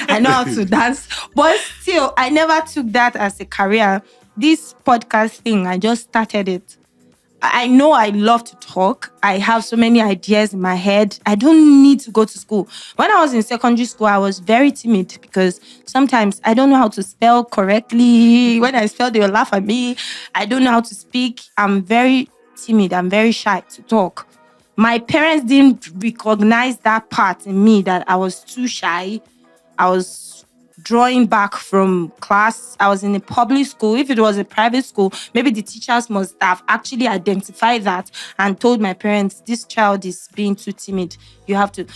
I know how to dance. But still, I never took that as a career. This podcast thing, I just started it. I know I love to talk. I have so many ideas in my head. I don't need to go to school. When I was in secondary school, I was very timid because sometimes I don't know how to spell correctly. When I spell, they will laugh at me. I don't know how to speak. I'm very timid. I'm very shy to talk. My parents didn't recognize that part in me, that I was too shy. I was drawing back from class. I was in a public school. If it was a private school, maybe the teachers must have actually identified that and told my parents, this child is being too timid. You have to.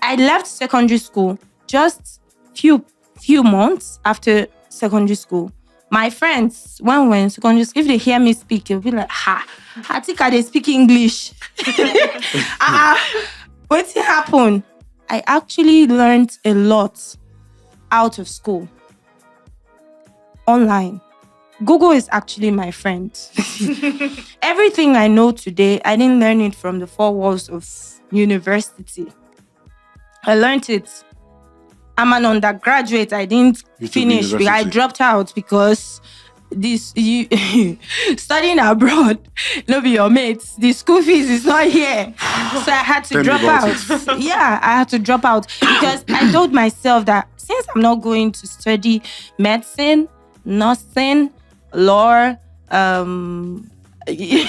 I left secondary school just few months after secondary school. My friends, when we were in secondary school, if they hear me speak, they'll be like, I think I speak English. What happened? I actually learned a lot out of school. Online. Google is actually my friend. Everything I know today, I didn't learn it from the four walls of university. I learned it. I'm an undergraduate. I didn't finish. I dropped out because studying abroad, no be your mates. The school fees is not here. So I had to drop out. Yeah, I had to drop out because I told myself that since I'm not going to study medicine, nursing, law, so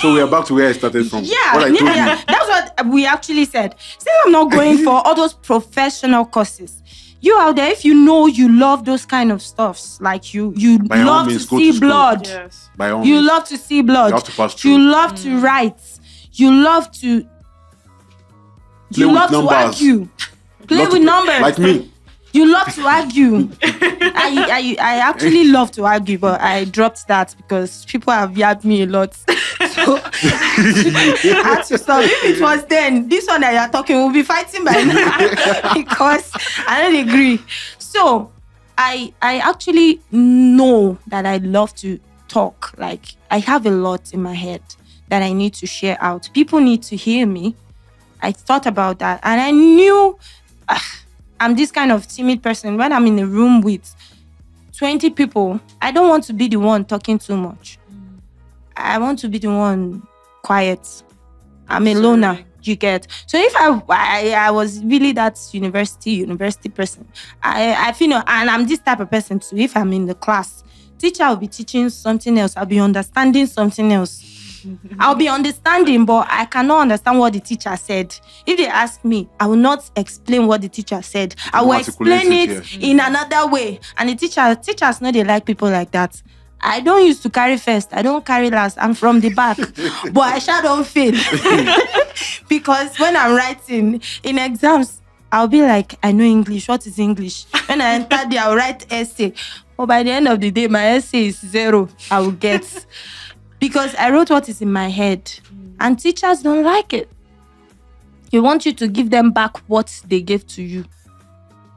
we're back to where I started from. Yeah. That's what we actually said. Since I'm not going for all those professional courses, you out there, if you know you love those kind of stuffs, like you love to see blood. Yes. By all You means. love to see blood. You have to pass through. You love to write. You love to argue. Play with numbers. Like me. You love to argue. I actually love to argue, but I dropped that because people have yabbed me a lot. So I had to stop. If it was then, this one that you're talking, we'll be fighting by now because I don't agree. So I actually know that I love to talk. Like, I have a lot in my head that I need to share out. People need to hear me. I thought about that and I knew I'm this kind of timid person. When I'm in a room with 20 people, I don't want to be the one talking too much. I want to be the one quiet. I'm a loner, you get. So if I was really that university person, I feel, and I'm this type of person too. If I'm in the class, teacher will be teaching something else. I'll be understanding something else. I'll be understanding, but I cannot understand what the teacher said. If they ask me, I will not explain what the teacher said. I will explain it in another way. And the teachers know they like people like that. I don't used to carry first. I don't carry last. I'm from the back. But I shall don't fail. Because when I'm writing in exams, I'll be like, I know English. What is English? When I enter there, I'll write essay. But by the end of the day, my essay is 0. I will get. Because I wrote what is in my head. And teachers don't like it. They want you to give them back what they gave to you.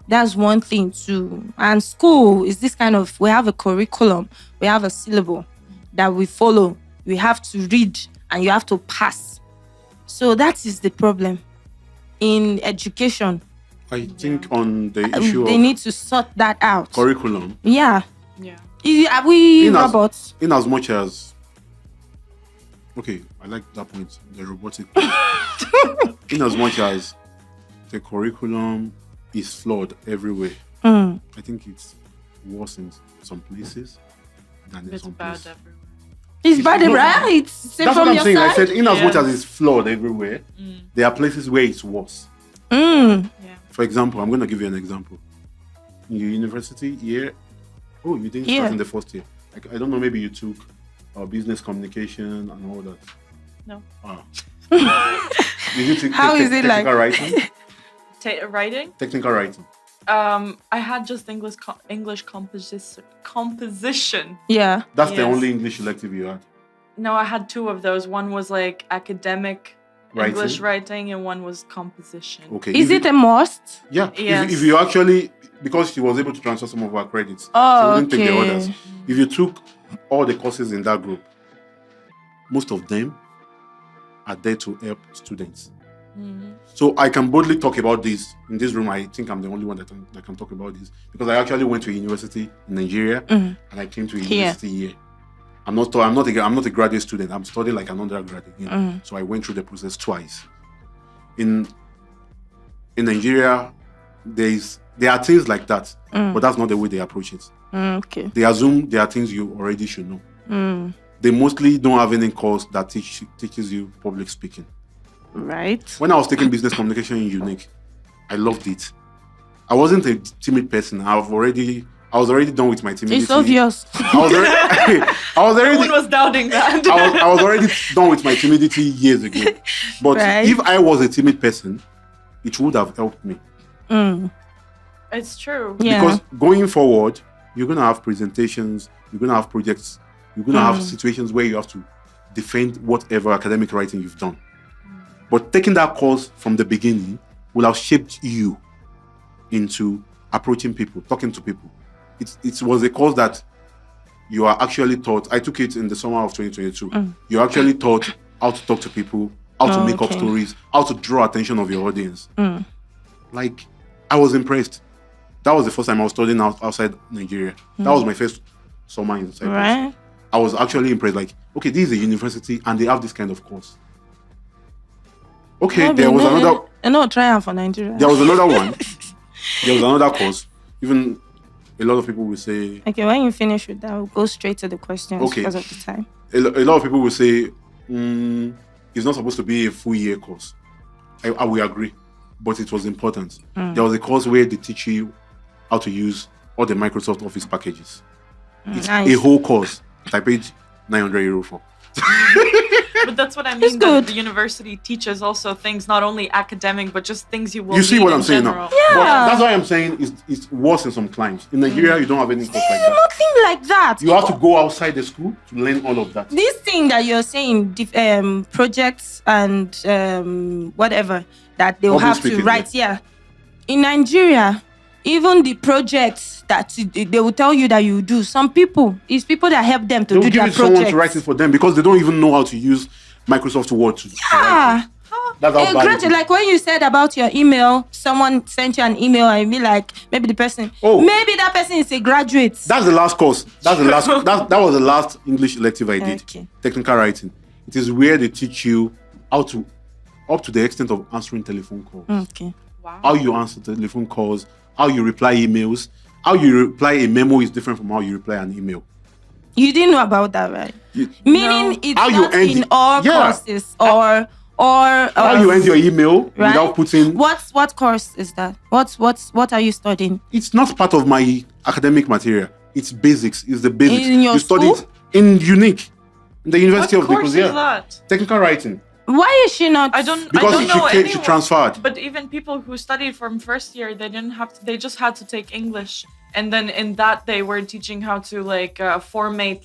That's one thing too. And school is this kind of, we have a curriculum, we have a syllabus that we follow. We have to read and you have to pass. So that is the problem in education. I think on the issue they need to sort that out. Curriculum. Yeah. Yeah. Are we robots? In as much as, okay, I like that point, the robotic point. In as much as the curriculum is flawed everywhere, I think it's worse in some places than in some places. Bad everywhere. It's bad everywhere. It's same That's from what I'm your saying. side. I said, in as much as it's flawed everywhere, there are places where it's worse. Yeah. For example, I'm going to give you an example. In your university year, you didn't start in the first year. Like, I don't know, maybe you took business communication and all that. No. Did you take How is it like? technical writing? Writing? Technical writing. I had just English composition. Yeah. That's the only English elective you had. No, I had 2 of those. One was like academic Writing? English writing, and one was composition. Okay. Is it a must? Yeah. Yes. If you actually, because she was able to transfer some of her credits, Oh, she wouldn't take the okay. others. If you took all the courses in that group, most of them are there to help students. So I can boldly talk about this in this room. I think I'm the only one that can talk about this because I actually went to a university in Nigeria and I came to a university here. I'm not a graduate student. I'm studying like an undergraduate. You know? So I went through the process twice. In Nigeria, there are things like that, but that's not the way they approach it. Okay. They assume there are things you already should know. They mostly don't have any course that teaches you public speaking. Right. When I was taking business communication in Unique, I loved it. I wasn't a timid person. I was already done with my timidity. It's obvious. I was already No one was doubting that. I was already done with my timidity years ago. But Right. if I was a timid person, it would have helped me. It's true. Yeah. Because going forward, you're going to have presentations, you're going to have projects, you're going to have situations where you have to defend whatever academic writing you've done. But taking that course from the beginning will have shaped you into approaching people, talking to people. It was a course that you are actually taught. I took it in the summer of 2022. You're actually taught how to talk to people, how to make up stories, how to draw attention of your audience. Like, I was impressed. That was the first time I was studying outside Nigeria. That was my first summer in Cyprus. Right. I was actually impressed. Like, okay, this is a university and they have this kind of course. Okay, there was another triumph for Nigeria. There was another one. There was another course. Even a lot of people will say... Okay, when you finish with that, we'll go straight to the questions because of the time. A lot of people will say, it's not supposed to be a full year course. I will agree, but it was important. There was a course where they teach you how to use all the Microsoft Office packages. It's Nice. a whole course that I paid €900 for. But that's what I It's mean. good. That the university teaches also things not only academic, but just things you will. You see need what in I'm saying general. now? Yeah. But that's why I'm saying it's worse in some climes. In Nigeria, you don't have any course like that. Nothing like that. You have to go outside the school to learn all of that. This thing that you're saying, projects and whatever that they'll Public have to speaking, write. Yeah. In Nigeria, even the projects that they will tell you that you do, it's people that help them to They'll do give their it someone projects. to write it for them because they don't even know how to use Microsoft Word to write Yeah. it. That's how bad it is. Like when you said about your email, someone sent you an email and be like, maybe that person is a graduate. That's the last course. That was the last English elective I did. Okay. Technical writing. It is where they teach you how to, up to the extent of answering telephone calls. Okay. Wow. How you answer telephone calls, how you reply emails, how you reply a memo is different from how you reply an email. You didn't know about that, right? Meaning No. it's How you not end in it. all Yeah. courses or How you end your email right? without putting. What course is that? What are you studying? It's not part of my academic material. It's basics. It's the basics. In your you studied school? in Unique, in the University What of course Nicosia. is that? Technical writing. Why is she not? I don't Because know she anyone. transferred. But even people who studied from first year, they didn't have to. They just had to take English, and then in that they were teaching how to formate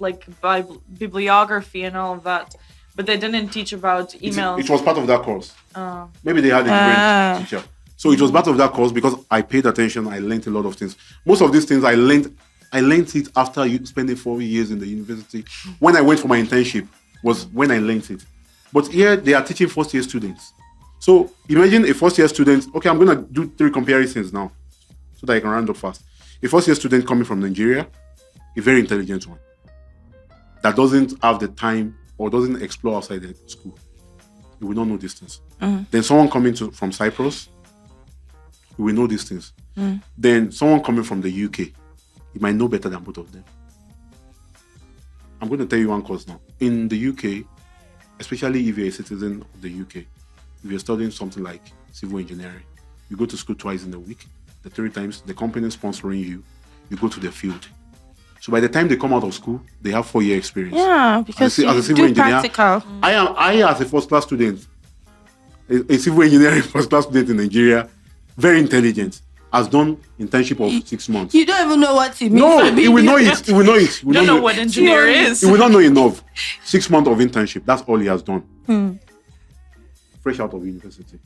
bibliography and all of that. But they didn't teach about emails. It was part of that course. Maybe they had a different teacher. So it was part of that course because I paid attention. I learned a lot of things. Most of these things I learned it after spending 4 years in the university. When I went for my internship was when I learned it. But here they are teaching first year students. So imagine a first year student. Okay, I'm going to do 3 comparisons now so that I can round up fast. A first year student coming from Nigeria, a very intelligent one that doesn't have the time or doesn't explore outside the school. You will not know these things. Then someone coming from Cyprus, you will know these things. Then someone coming from the UK, you might know better than both of them. I'm going to tell you one course now. In the UK, especially if you're a citizen of the UK, if you're studying something like civil engineering, you go to school twice in a week. The 3 times, the company sponsoring you, you go to the field. So by the time they come out of school, they have 4-year experience. Yeah, because as a you civil do engineer, practical. I as a first class student, a civil engineering first class student in Nigeria, very intelligent, has done internship of 6 months. You don't even know what it means. No, to be he will know it. He will know it. You don't know what engineer is. He will not know enough. 6 months of internship. That's all he has done. Fresh out of university.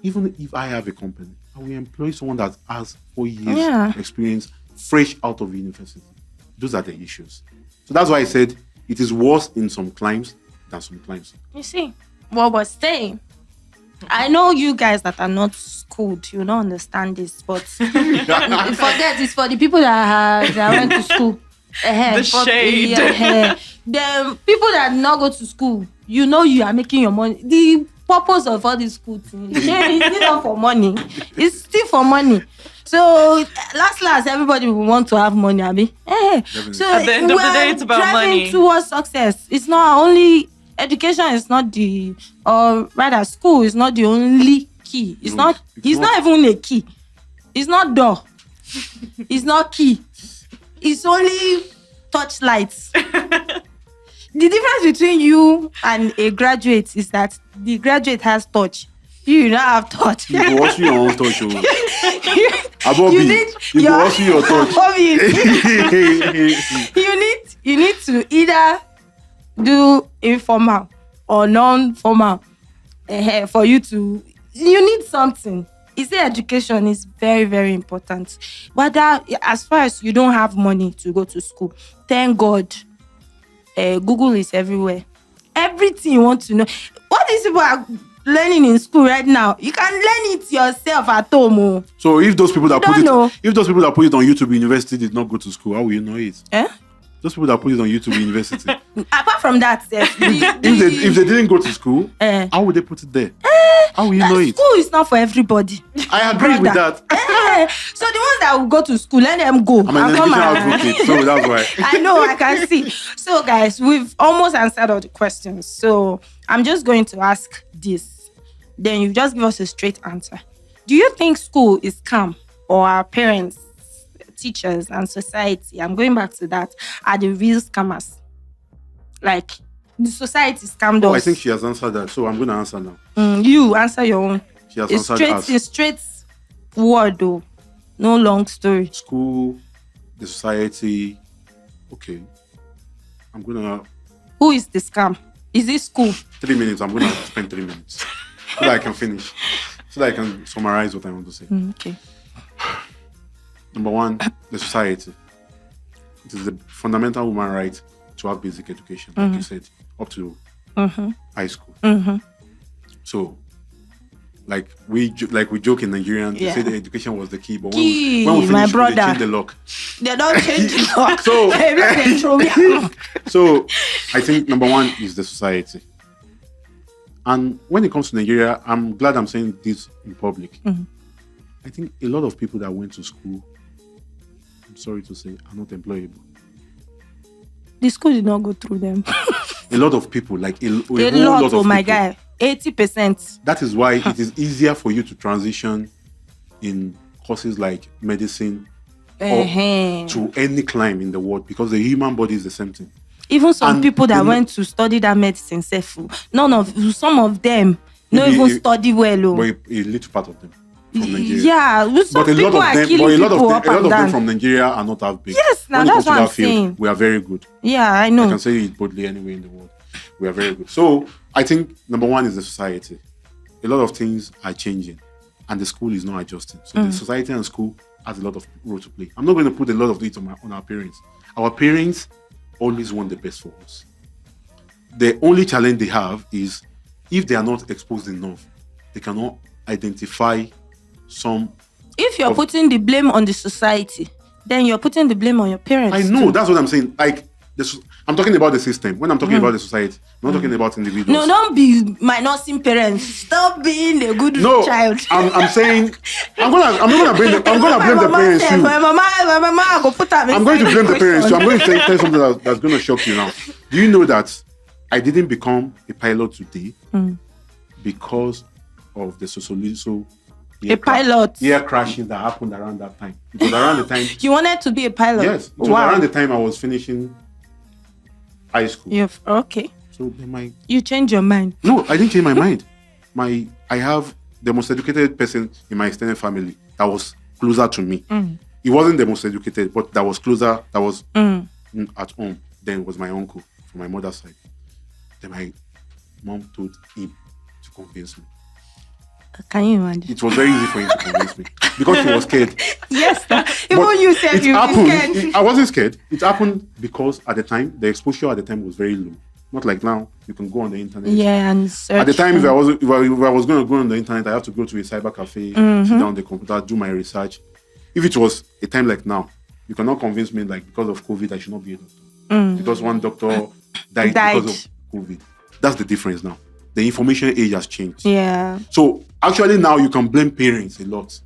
Even if I have a company, I will employ someone that has 4 years experience, fresh out of university. Those are the issues. So that's why I said it is worse in some climes than some climes. You see, what we're saying. I know you guys that are not schooled, you don't understand this, but forget it's for the people that went to school. The shade. Yeah, the people that not go to school, you know you are making your money. The purpose of all these school things, is it not for money? It's still for money. So last, everybody will want to have money, Abi. So at the end of the day, it's about driving money. towards success. It's not only education. Is not the, or rather, school is not the only key. It's not. It's not even a key. It's not door. It's not key. It's only touchlights. The difference between you and a graduate is that the graduate has touch. You don't have touch. You go also your own touch. You need you go also your touch. You need to either do informal or non-formal for you to. You need something. You see, education is very, very important. But as far as you don't have money to go to school, thank God, Google is everywhere. Everything you want to know. What these people are learning in school right now, you can learn it yourself at home. Oh. So if those people that put it on YouTube University did not go to school, how will you know it? Those people that put it on YouTube University. Apart from that, if they didn't go to school, how would they put it there? How will you know it? School is not for everybody. I agree with that. So the ones that will go to school, let them go. I'm an education advocate, so that's why. I know, I can see. So guys, we've almost answered all the questions. So I'm just going to ask this. Then you just give us a straight answer. Do you think school is scam, or our parents, teachers, and society, I'm going back to that, are the real scammers? Like, the society scammed us. I think she has answered that, so I'm going to answer now. You answer your own. She has answered us. It's straight word though. No long story. School, the society. Okay. I'm going to... Who is the scam? Is it school? 3 minutes. I'm going to spend 3 minutes. So that I can finish. So that I can summarize what I want to say. Okay. Number one, the society. It is the fundamental human right to have basic education, like you said, up to high school. So, like we joke in Nigerian, they say the education was the key, but when we finish, they change the lock. They don't change the lock. So, I think number one is the society. And when it comes to Nigeria, I'm glad I'm saying this in public. I think a lot of people that went to school, I'm sorry to say, are not employable. The school did not go through them. A lot of people, like a whole lot of people. Oh my God, 80%. That is why it is easier for you to transition in courses like medicine or to any climb in the world, because the human body is the same thing. Even some people that went to study that medicine, some of them not even study well. But a little part of them from Nigeria. Yeah, but a lot of them from Nigeria are not that big. Yes, now that's what I'm saying. We are very good. Yeah, I know. I can say it boldly anywhere in the world. We are very good. So I think number one is the society. A lot of things are changing, and the school is not adjusting. So the society and school has a lot of role to play. I'm not going to put a lot of it on our parents. Our parents always want the best for us. The only challenge they have is if they are not exposed enough, they cannot identify some. If you're putting the blame on the society, then you're putting the blame on your parents. I know, that's what I'm saying. Like, I'm talking about the system. When I'm talking about the society, I'm not talking about individuals. No, don't be minusing parents. Stop being a good child. I'm saying I'm gonna blame the parents too. My mama go put her. I'm going to blame the parents too. I'm going to tell you something that's going to shock you now. Do you know that I didn't become a pilot today because of the social air crashes that happened around that time? It was around the time you wanted to be a pilot. Yes, it was around the time I was finishing high school. Okay. So you changed your mind. No, I didn't change my mind. I have the most educated person in my extended family that was closer to me. He wasn't the most educated, but that was closer. That was at home. Then was my uncle from my mother's side. Then my mom told him to convince me. Can you imagine? It was very easy for him to convince me because he was scared. Yes, even you said you were scared. I wasn't scared. It happened because at the time, the exposure at the time was very low. Not like now, you can go on the internet. Yeah, and search. At the time, if I was going to go on the internet, I have to go to a cyber cafe, sit down on the computer, do my research. If it was a time like now, You cannot convince me like because of COVID I should not be a doctor. Because one doctor died because of COVID. That's the difference now. The information age has changed. Yeah. So actually now you can blame parents a lot.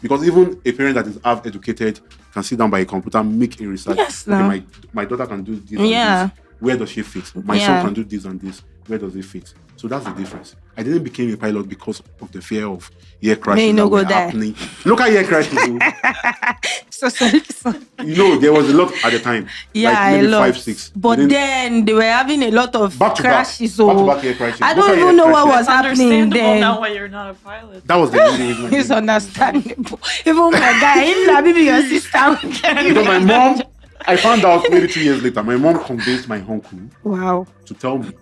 Because even a parent that is half educated can sit down by a computer and make a research. Yes, okay, no. my daughter can do this and this. Where does she fit? My son can do this and this. Where does it fit? So that's the difference. I didn't become a pilot because of the fear of air crashes that were happening. Look at air crashes. So sorry. There was a lot at the time. Yeah, like maybe a lot. 5, 6. But then they were having a lot of crashes. Back-to-back air crashes. I don't even know what was happening then. Now why you're not a pilot. That was the reason. It's understandable. Even my guy, if Labibi, your sister. Because my mom, I found out maybe 2 years later, my mom convinced my uncle to tell me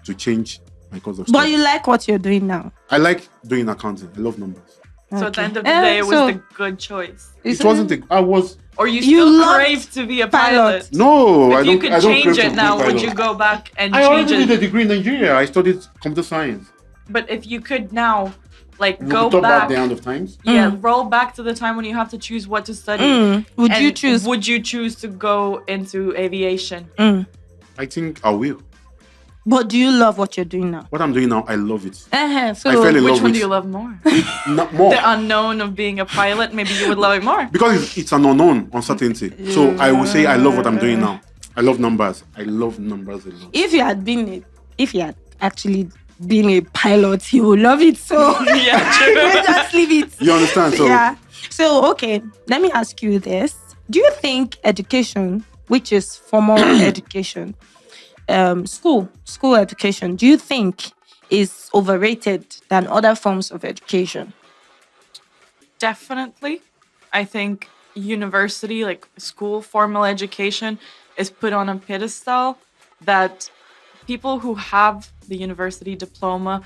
to change my course of study. But you like what you're doing now? I like doing accounting. I love numbers. So at the end of the day, it was the good choice. It wasn't. I was. Or you still crave to be a pilot? No, if you could change it now, would you go back and change it? I already did a degree in Nigeria. I studied computer science. But if you could now, like, go back the end of times. Yeah, roll back to the time when you have to choose what to study. Would you choose? Would you choose to go into aviation? I think I will. But do you love what you're doing now? What I'm doing now, I love it. So I fell in love which one with do you love more? Not more. The unknown of being a pilot, maybe you would love it more. Because it's an unknown, uncertainty. So I will say I love what I'm doing now. I love numbers. I love numbers a lot. If you had actually been a pilot, you would love it. So yeah, true. Just leave it. You understand? So yeah. So okay, let me ask you this: do you think education, which is formal education, school education, do you think is overrated than other forms of education? Definitely. I think university, like school, formal education is put on a pedestal that people who have the university diploma,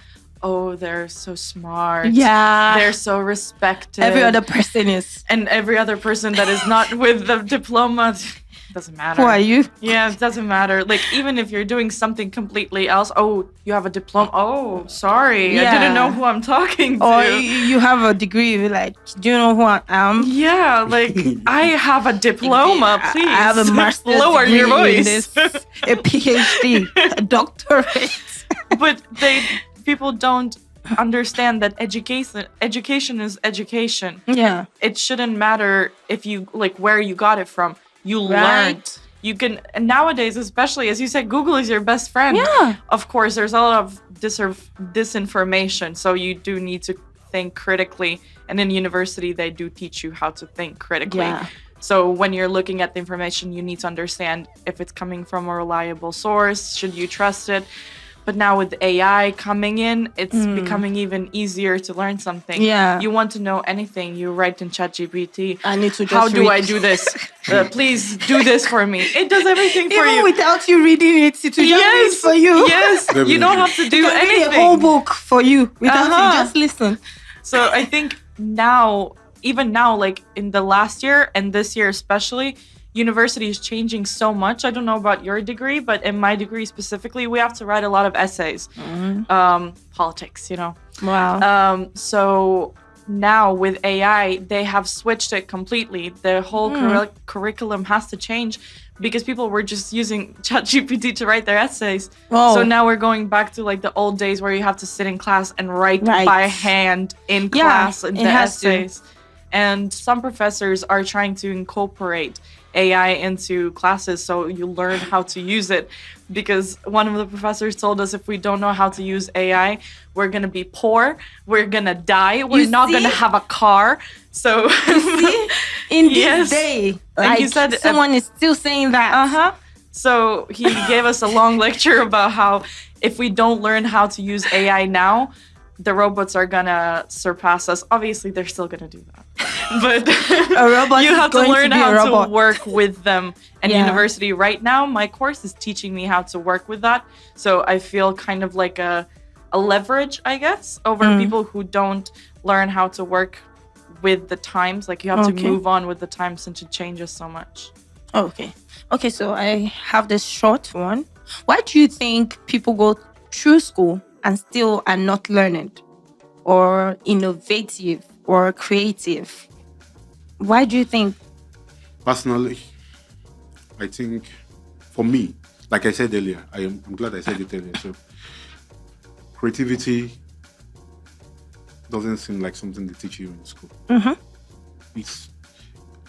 they're so smart. Yeah. They're so respected. Every other person is. And every other person that is not with the diploma, doesn't matter. Who are you? Yeah, it doesn't matter. Like, even if you're doing something completely else, you have a diploma. Oh, sorry. I didn't know who I'm talking to. Or you have a degree, you're like, do you know who I am? Yeah, like, I have a diploma, please. I have a master's Lower degree your voice. in this, a PhD, a doctorate. But people don't understand that education is education. Yeah. It shouldn't matter if you, like, where you got it from. You learned. You can, and nowadays, especially, as you said, Google is your best friend. Yeah. Of course, there's a lot of disinformation, so you do need to think critically. And in university, they do teach you how to think critically. Yeah. So when you're looking at the information, you need to understand if it's coming from a reliable source, should you trust it? But now with AI coming in, it's becoming even easier to learn something. Yeah. You want to know anything, you write in ChatGPT. I need to just How do read. I do this? Please do this for me. It does everything for Even you. without you reading it, it will just read for you. Yes, you don't have to do It can read anything. a whole book for you without you just listen. So I think even now, like in the last year and this year especially, university is changing so much. I don't know about your degree, but in my degree specifically, we have to write a lot of essays. Politics, Wow. So now with AI, they have switched it completely. The whole curriculum has to change because people were just using ChatGPT to write their essays. Oh. So now we're going back to like the old days where you have to sit in class and write by hand in class in the essays. And some professors are trying to incorporate AI into classes so you learn how to use it, because one of the professors told us if we don't know how to use AI, we're going to be poor, we're going to die, we're not going to have a car. So in this day, like you said, someone is still saying that. So he gave us a long lecture about how if we don't learn how to use AI now, the robots are gonna surpass us. Obviously, they're still gonna do that, but a robot you have to learn how to work with them. And university right now, my course is teaching me how to work with that. So I feel kind of like a leverage, I guess, over people who don't learn how to work with the times. Like you have to move on with the times since it changes so much. Okay, so I have this short one. Why do you think people go through school and still are not learned or innovative or creative? Why do you think Personally, I think for me, like I said earlier, I'm glad I said it earlier. So creativity doesn't seem like something they teach you in school.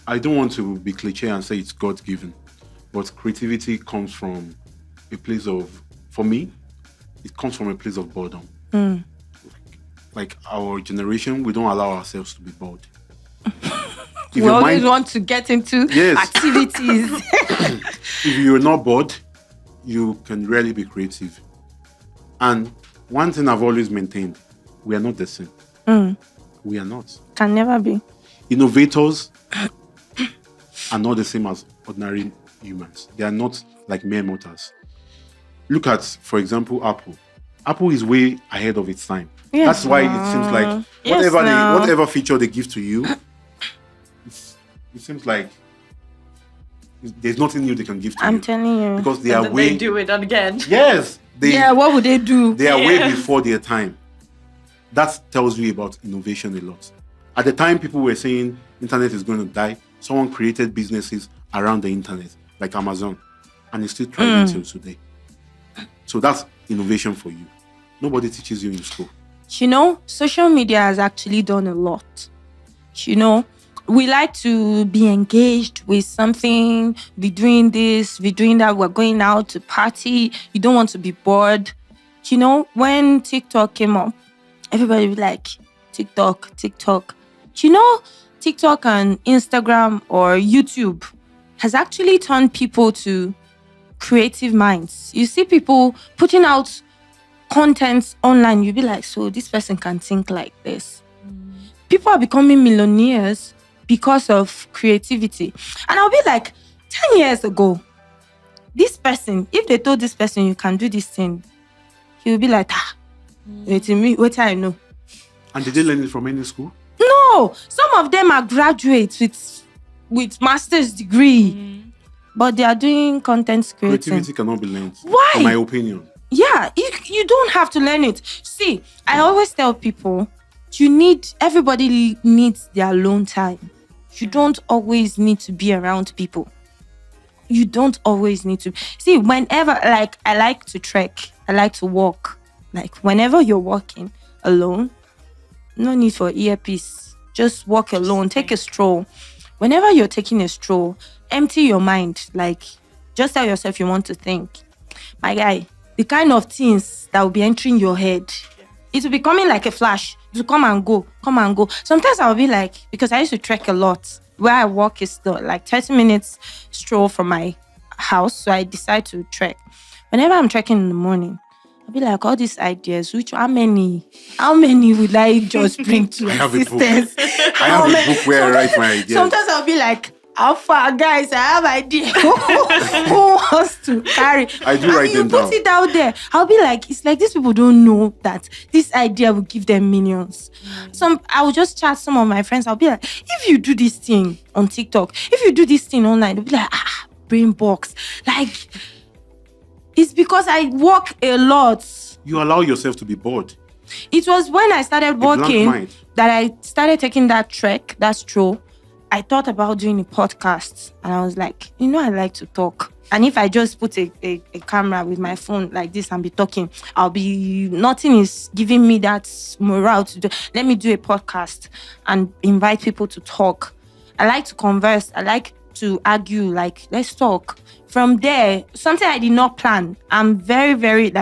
I don't want to be cliche and say it's God-given, but creativity comes from a place of, for me, it comes from a place of boredom. Like our generation, we don't allow ourselves to be bored. We always want to get into activities. If you're not bored, you can rarely be creative. And one thing I've always maintained, we are not the same. We are not. Can never be. Innovators are not the same as ordinary humans. They are not like mere mortals. Look at, for example, Apple. Apple is way ahead of its time. Yes, That's why it seems like whatever feature they give to you, it seems like there's nothing new they can give to you. I'm telling you. Because they And are then way... they do it again. Yes. What would they do? They are way before their time. That tells you about innovation a lot. At the time, people were saying internet is going to die. Someone created businesses around the internet, like Amazon, and it's still thriving till today. So that's innovation for you. Nobody teaches you in school. Social media has actually done a lot. We like to be engaged with something, be doing this, be doing that. We're going out to party. You don't want to be bored. When TikTok came up, everybody was like, TikTok. TikTok and Instagram or YouTube has actually turned people to creative minds. You see people putting out content online, you'll be like, so this person can think like this. People are becoming millionaires because of creativity. And I'll be like, 10 years ago, this person, if they told this person you can do this thing, he'll be like, wait I know. And did they learn it from any school? No, some of them are graduates with master's degree, but they are doing content creating. Creativity cannot be learned. Why? In my opinion. Yeah, you don't have to learn it. See, I always tell people, everybody needs their alone time. You don't always need to be around people. You don't always need to. See, whenever, I like to trek, I like to walk. Whenever you're walking alone, no need for earpiece. Just walk alone, take a stroll. Whenever you're taking a stroll, empty your mind. Just tell yourself you want to think. My guy, the kind of things that will be entering your head, it will be coming like a flash. It will come and go. Sometimes I'll be like, because I used to trek a lot. Where I walk is 30 minutes stroll from my house. So I decide to trek. Whenever I'm trekking in the morning, I'll be like, all these ideas, how many would I just bring to existence? I have a book where I write my ideas. Sometimes I'll be like, how far, guys? I have idea. Who wants to carry? I do write them down. You put it out there. I'll be like, it's like these people don't know that this idea will give them millions. I will just chat some of my friends. I'll be like, if you do this thing on TikTok, if you do this thing online, they'll be like, brain box. It's because I walk a lot. You allow yourself to be bored. It was when I started walking that I started taking that trek, that stroll. I thought about doing a podcast and I was like, I like to talk. And if I just put a camera with my phone like this and be talking, nothing is giving me that morale to do. Let me do a podcast and invite people to talk. I like to converse. I like to argue, let's talk. From there, something I did not plan. I'm very, very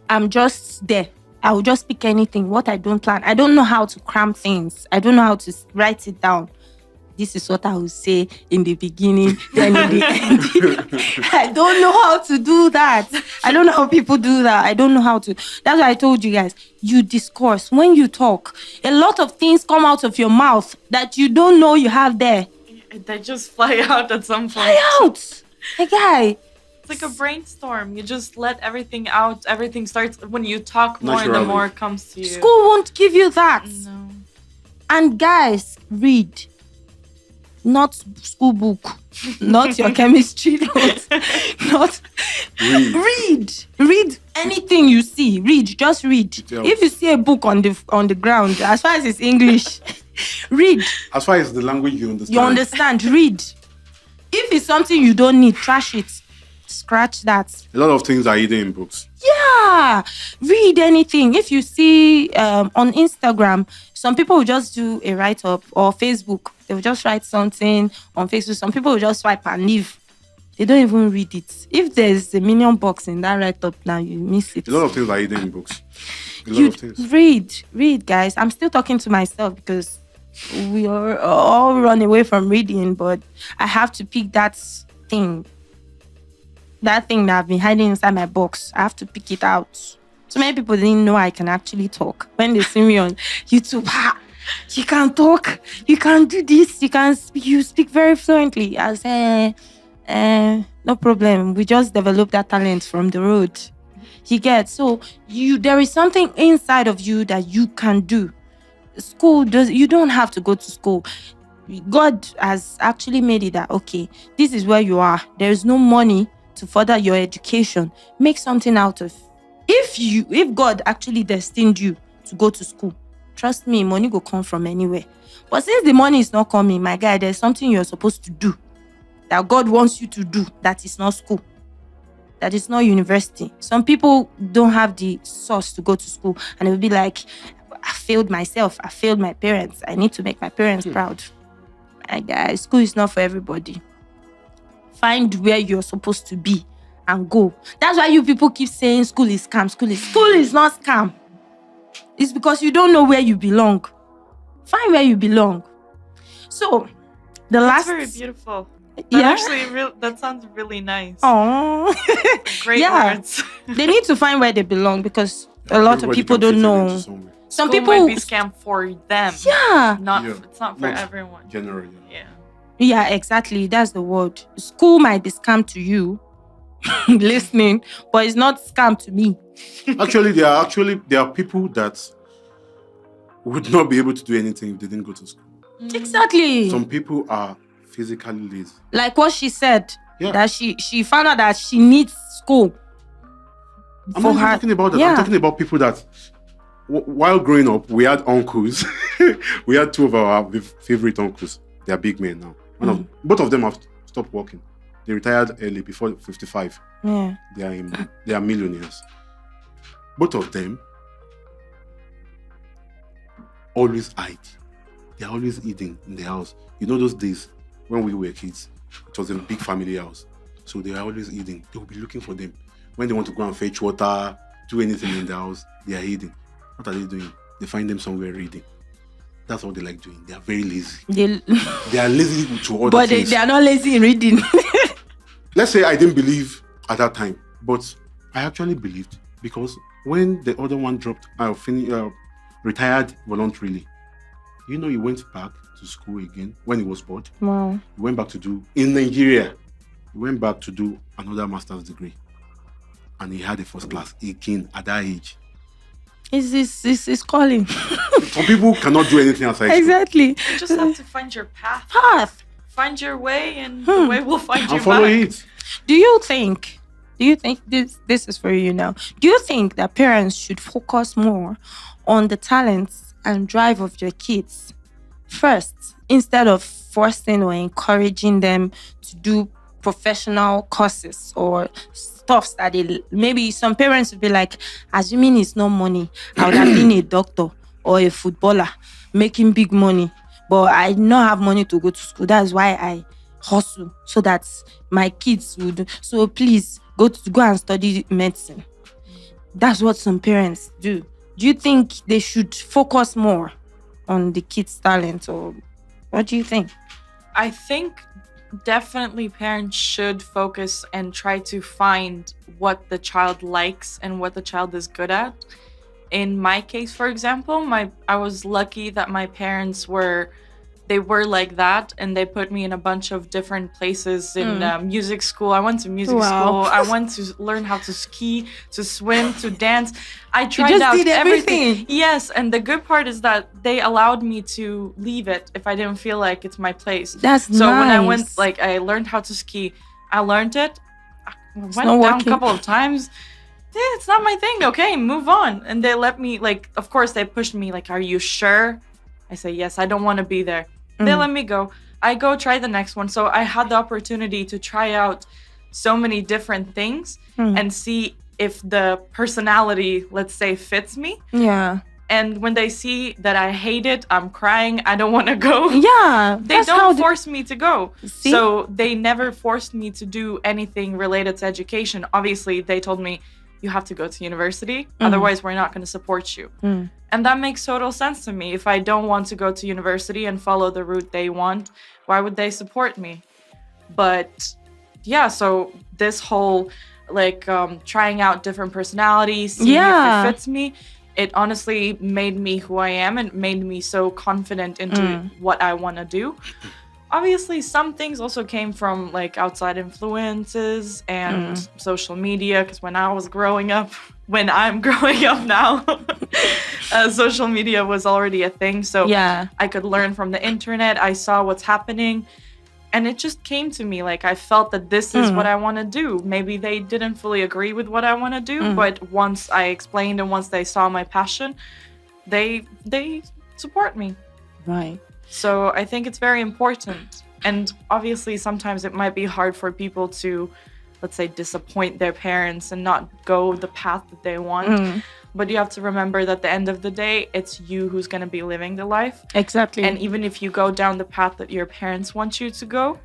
I'm just there. I will just pick anything, what I don't plan. I don't know how to cram things. I don't know how to write it down. This is what I will say in the beginning, then in the end. I don't know how to do that. I don't know how people do that. I don't know how to. That's why I told you guys, you discourse. When you talk, a lot of things come out of your mouth that you don't know you have there. They just fly out at some point. Fly out! Guy. It's like a brainstorm. You just let everything out. Everything starts when you talk more, Naturally. the more it comes to you. School won't give you that. No. And guys, read. Not school book. Not your chemistry notes. Read anything you see. Just read. Yeah. If you see a book on the ground, as far as it's English, Read. As far as the language you understand. You understand? Read. If it's something you don't need, trash it. Scratch that. A lot of things are hidden in books. Yeah. Read anything. If you see on Instagram, some people will just do a write-up, or Facebook. They will just write something on Facebook. Some people will just swipe and leave. They don't even read it. If there's a million bucks in that write-up now, you miss it. A lot of things are hidden in books. A lot of things. Read, guys. I'm still talking to myself because we are all run away from reading, but I have to pick that thing that I've been hiding inside my box. I have to pick it out. So many people didn't know I can actually talk. When they see me on YouTube, you can talk, you can do this, you speak very fluently. I say, no problem. We just developed that talent from the road. You get, so there is something inside of you that you can do. You don't have to go to school. God has actually made it that, okay, this is where you are. There is no money to further your education. Make something out of. If God actually destined you to go to school, trust me, money will come from anywhere. But since the money is not coming, my guy, there's something you're supposed to do that God wants you to do. That is not school. That is not university. Some people don't have the source to go to school, and it will be like, I failed myself. I failed my parents. I need to make my parents proud. My guy, school is not for everybody. Find where you're supposed to be and go. That's why you people keep saying school is scam. School is not scam. It's because you don't know where you belong. Find where you belong. So, That's very beautiful. That sounds really nice. Oh, Great words. They need to find where they belong because a lot of people don't know. Some School people might be scam for them. Yeah. It's not for everyone. Generally. Yeah. Yeah, exactly. That's the word. School might be scam to you listening, but it's not scam to me. Actually, there are people that would not be able to do anything if they didn't go to school. Exactly. Some people are physically lazy. Like what she said, Yeah. that she found out that she needs school. I'm not even talking about that. Yeah. I'm talking about people that, while growing up, we had uncles. We had two of our favorite uncles. They are big men now. Both of them have stopped working. They retired early, before 55. Yeah. They are millionaires. Both of them always hide. They are always eating in the house. You know those days when we were kids, it was a big family house. So they are always eating. They will be looking for them. When they want to go and fetch water, do anything in the house, they are eating. What are they doing? They find them somewhere reading. That's what they like doing. They are very lazy. They are lazy to other but things. they are not lazy in reading. Let's say I didn't believe at that time, but I actually believed, because when the other one retired voluntarily, he went back to school again when he was bored. Wow. He went back to do, in Nigeria, he went back to do another master's degree. And he had a first class again at that age. It's calling. Some people cannot do anything outside school. Exactly. You just have to find your path. Find your way, and the way will find you And follow back. it. Do you think this is for you now? Do you think that parents should focus more on the talents and drive of your kids first, instead of forcing or encouraging them to do professional courses or stuffs that maybe some parents would be like, assuming it's no money, I would have been a doctor or a footballer making big money, but I not have money to go to school. That's why I hustle so that my kids would. So please go and study medicine. That's what some parents do. Do you think they should focus more on the kids' talent, or what do you think? I think definitely parents should focus and try to find what the child likes and what the child is good at. In my case, for example, I was lucky that my parents were like that, and they put me in a bunch of different places in music school. I went to music school. I went to learn how to ski, to swim, to dance. I tried out everything. Yes, and the good part is that they allowed me to leave it if I didn't feel like it's my place. That's so nice. When I went, I learned how to ski. I learned it. I went down a couple of times. Yeah, it's not my thing. Okay, move on. And they let me, of course, they pushed me, are you sure? I say, yes, I don't want to be there. They let me go. I go try the next one. So I had the opportunity to try out so many different things and see if the personality, let's say, fits me. Yeah. And when they see that I hate it, I'm crying, I don't want to go. Yeah. They don't force me to go. See? So they never forced me to do anything related to education. Obviously, they told me, you have to go to university. Otherwise, we're not going to support you. And that makes total sense to me. If I don't want to go to university and follow the route they want, why would they support me? But yeah, so this whole trying out different personalities, seeing if it fits me, it honestly made me who I am and made me so confident into what I want to do. Obviously, some things also came from outside influences and social media, because when I'm growing up now, social media was already a thing. So I could learn from the internet. I saw what's happening. And it just came to me, I felt that this is what I want to do. Maybe they didn't fully agree with what I want to do, but once I explained and once they saw my passion, they support me. Right. So I think it's very important. And obviously, sometimes it might be hard for people to, let's say, disappoint their parents and not go the path that they want. But you have to remember that at the end of the day, it's you who's going to be living the life. Exactly. And even if you go down the path that your parents want you to go,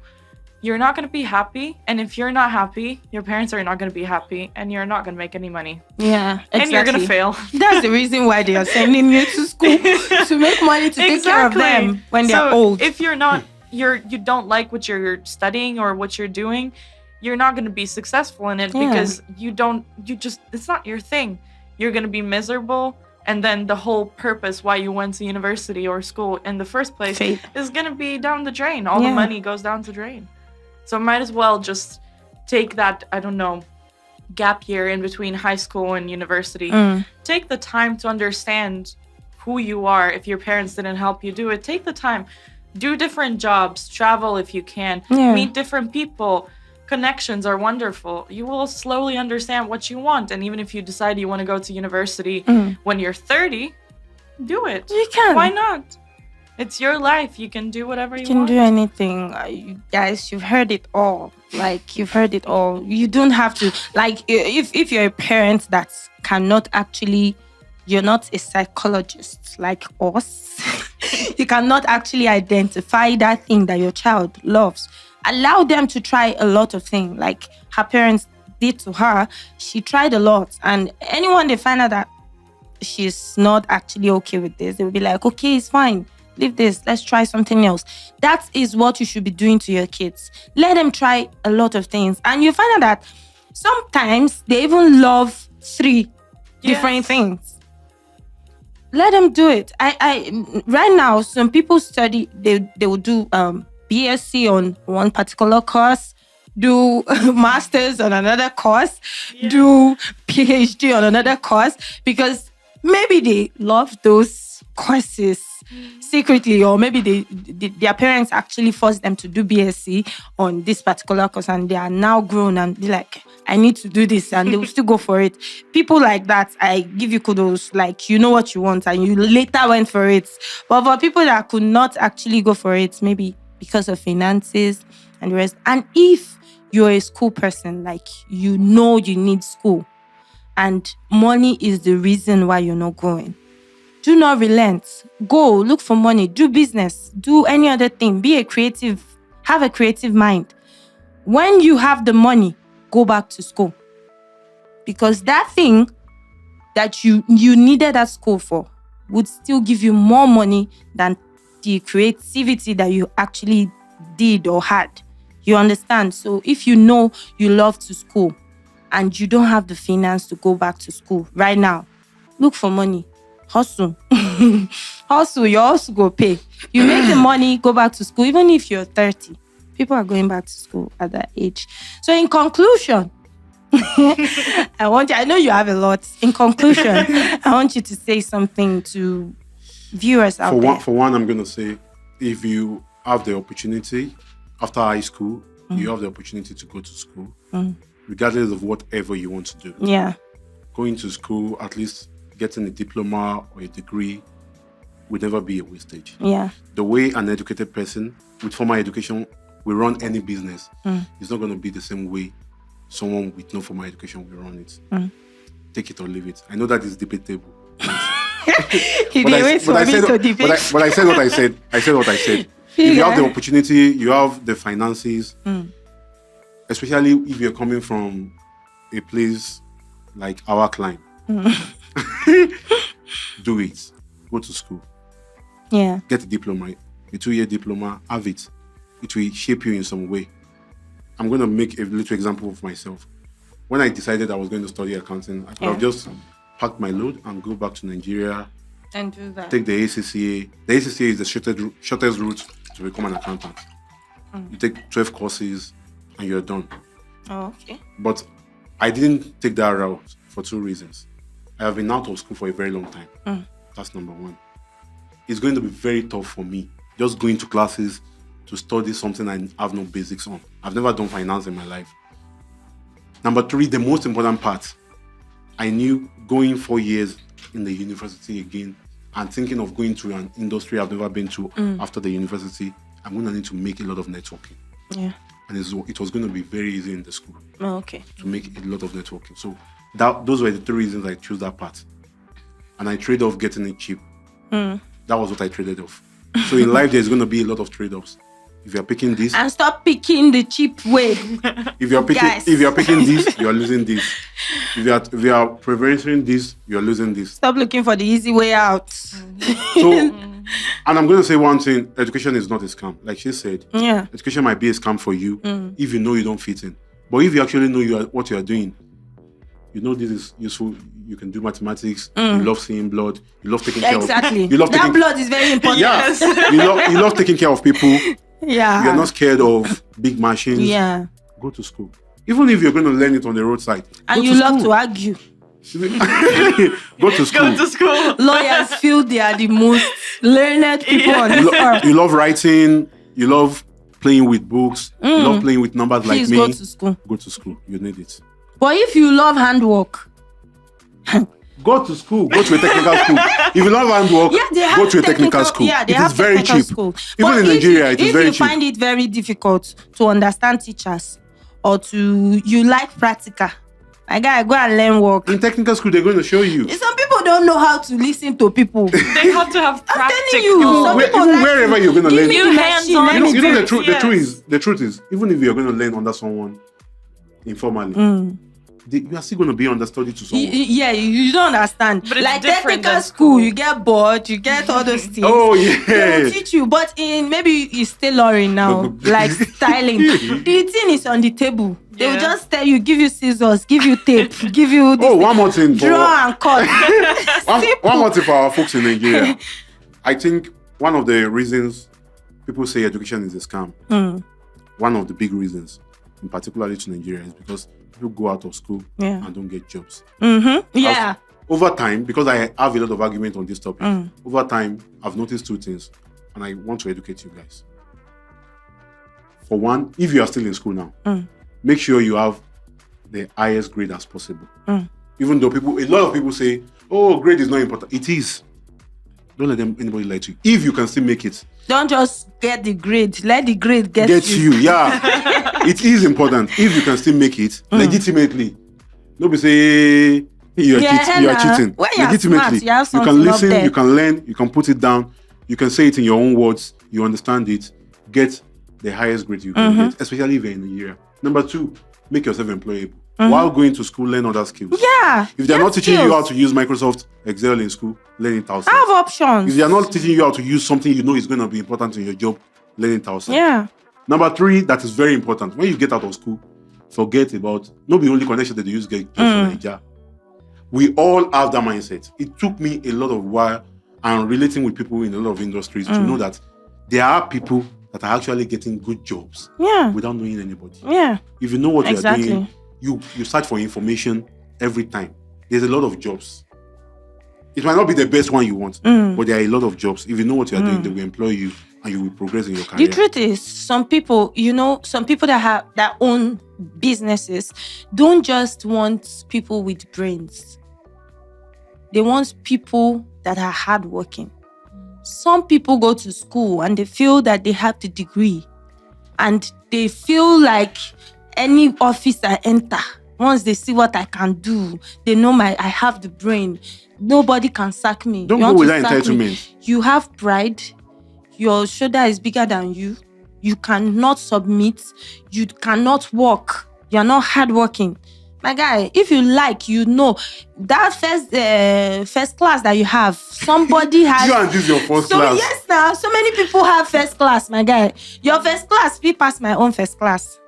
you're not going to be happy. And if you're not happy, your parents are not going to be happy, and you're not going to make any money. Yeah, exactly. And you're going to fail. That's the reason why they are sending you to school, to make money to take care of them when they're old. If you're not, you don't like what you're studying or what you're doing, you're not going to be successful in it because it's not your thing. You're going to be miserable. And then the whole purpose why you went to university or school in the first place is going to be down the drain. All the money goes down the drain. So might as well just take that, gap year in between high school and university. Take the time to understand who you are. If your parents didn't help you do it, take the time. Do different jobs. Travel if you can. Meet different people. Connections are wonderful. You will slowly understand what you want. And even if you decide you want to go to university when you're 30, do it. You can. Why not? It's your life. You can do whatever you want. You can do anything. You guys, you've heard it all. You've heard it all. You don't have to, if you're a parent that cannot actually, you're not a psychologist like us. You cannot actually identify that thing that your child loves. Allow them to try a lot of things. Like her parents did to her. She tried a lot. And anyone they find out that she's not actually okay with this, they'll be like, okay, it's fine. Leave this. Let's try something else. That is what you should be doing to your kids. Let them try a lot of things. And you find out that sometimes they even love 3 different things. Let them do it. I right now, some people study, they will do BSc on one particular course, do masters on another course, do PhD on another course, because maybe they love those courses secretly, or maybe their parents actually forced them to do BSc on this particular course, and they are now grown and they're like, I need to do this, and they will still go for it. People like that, I give you kudos. You know what you want and you later went for it. But for people that could not actually go for it, maybe because of finances and the rest, and if you're a school person, you need school and money is the reason why you're not going, do not relent. Go look for money, do business, do any other thing, be a creative, have a creative mind. When you have the money, go back to school, because that thing that you needed at school for would still give you more money than the creativity that you actually did or had. You understand? So if you know you love to school and you don't have the finance to go back to school right now, look for money. Hustle. Hustle, your hustle go pay. You make the money, go back to school. Even if you're 30, people are going back to school at that age. So in conclusion, I know you have a lot. In conclusion, I want you to say something to viewers out there. For one, I'm going to say, if you have the opportunity after high school, you have the opportunity to go to school, regardless of whatever you want to do. Yeah. Going to school, at least getting a diploma or a degree will never be a wastage. Yeah. The way an educated person with formal education will run any business is not going to be the same way someone with no formal education will run it. Take it or leave it. I know that is debatable. But I said what I said. I said what I said. If you have the opportunity, you have the finances, especially if you're coming from a place like our client, do it. Go to school. Yeah. Get a diploma, a 2-year diploma, have it. It will shape you in some way. I'm going to make a little example of myself. When I decided I was going to study accounting, I could have just packed my load and go back to Nigeria and do that. Take the ACCA. The ACCA is the shortest route to become an accountant. You take 12 courses and you're done. Oh, okay. But I didn't take that route for 2 reasons. I have been out of school for a very long time. That's number 1. It's going to be very tough for me just going to classes to study something I have no basics on. I've never done finance in my life. Number 3, the most important part, I knew going 4 years in the university again and thinking of going to an industry I've never been to after the university, I'm going to need to make a lot of networking. Yeah. And it was going to be very easy in the school. Oh, okay. To make a lot of networking. So those were the 3 reasons I chose that path. And I traded off getting it cheap. That was what I traded off. So in life, there's going to be a lot of trade-offs. If you're picking this, and stop picking the cheap way. If you're picking this, you're losing this. If you are preferring this, you're losing this. Stop looking for the easy way out. So, and I'm going to say one thing: education is not a scam. Like she said, education might be a scam for you if you know you don't fit in. But if you actually know what you are doing, you know this is useful. You can do mathematics. You love seeing blood. You love taking care of. Exactly. That blood is very important. Yes. you love taking care of people. Yeah. You're not scared of big machines. Yeah. Go to school. Even if you're going to learn it on the roadside. And you love to argue. Go to school. Go to school. Lawyers feel they are the most learned people on this earth. You love writing. You love playing with books. You love playing with numbers like me. Go to school. Go to school. You need it. But if you love handwork, go to school. Go to a technical school. If you love handwork, go to a technical school. Yeah, it is very cheap. School. Even in Nigeria, it is very cheap. If you find it very difficult to understand teachers or you like practical, I gotta go and learn work. In technical school, they're going to show you. Some people don't know how to listen to people. They have to have practical. I'm telling you, wherever you're going to learn. You hands-on. You know the truth is, even if you're going to learn under someone informally, you are still going to be understudy to someone. You don't understand. But it's like different technical school, you get bored, you get all those things. Oh, yeah. They will teach you. But maybe it's tailoring now, like styling. The thing is on the table. They will just tell you, give you scissors, give you tape, give you this. Oh, one more thing. Draw and cut. one more thing for our folks in Nigeria. I think one of the reasons people say education is a scam, one of the big reasons, in particularly to Nigeria, is because people go out of school and don't get jobs. Yeah. Over time, because I have a lot of argument on this topic, over time, I've noticed 2 things, and I want to educate you guys. For one, if you are still in school now, make sure you have the highest grade as possible. Even though a lot of people say, oh, grade is not important. It is. Don't let anybody lie to you. If you can still make it. Don't just get the grade. Let the grade get you. Yeah. It is important. If you can still make it legitimately. Nobody say you are cheating. When you're legitimately. Smart, you can listen, you can learn, you can put it down, you can say it in your own words, you understand it, get the highest grade you can get, especially if you're in Nigeria. Number 2, make yourself employable. While going to school, learn other skills. Yeah. If they're not teaching you how to use Microsoft Excel in school, learn it outside. Have options. If they're not teaching you how to use something you know is going to be important in your job, learn it outside. Yeah. Number 3, that is very important. When you get out of school, forget about not the only connection that you use get from Nigeria. We all have that mindset. It took me a lot of while and relating with people in a lot of industries to know that there are people that are actually getting good jobs without knowing anybody. Yeah. If you know what you're doing, you search for information every time. There's a lot of jobs. It might not be the best one you want, but there are a lot of jobs. If you know what you're doing, they will employ you and you will progress in your career. The truth is, some people that own businesses don't just want people with brains. They want people that are hardworking. some people go to school and they feel that they have the degree and they feel like any office I enter, once they see what I can do, they know I have the brain. Nobody can sack me. Don't go with that entitlement. You have pride. Your shoulder is bigger than you. You cannot submit. You cannot work. You're not hardworking. My guy, if you like, you know, that first class that you have, somebody has... You and this your first class. Yes, now, so many people have first class, my guy. Your first class, we pass my own first class.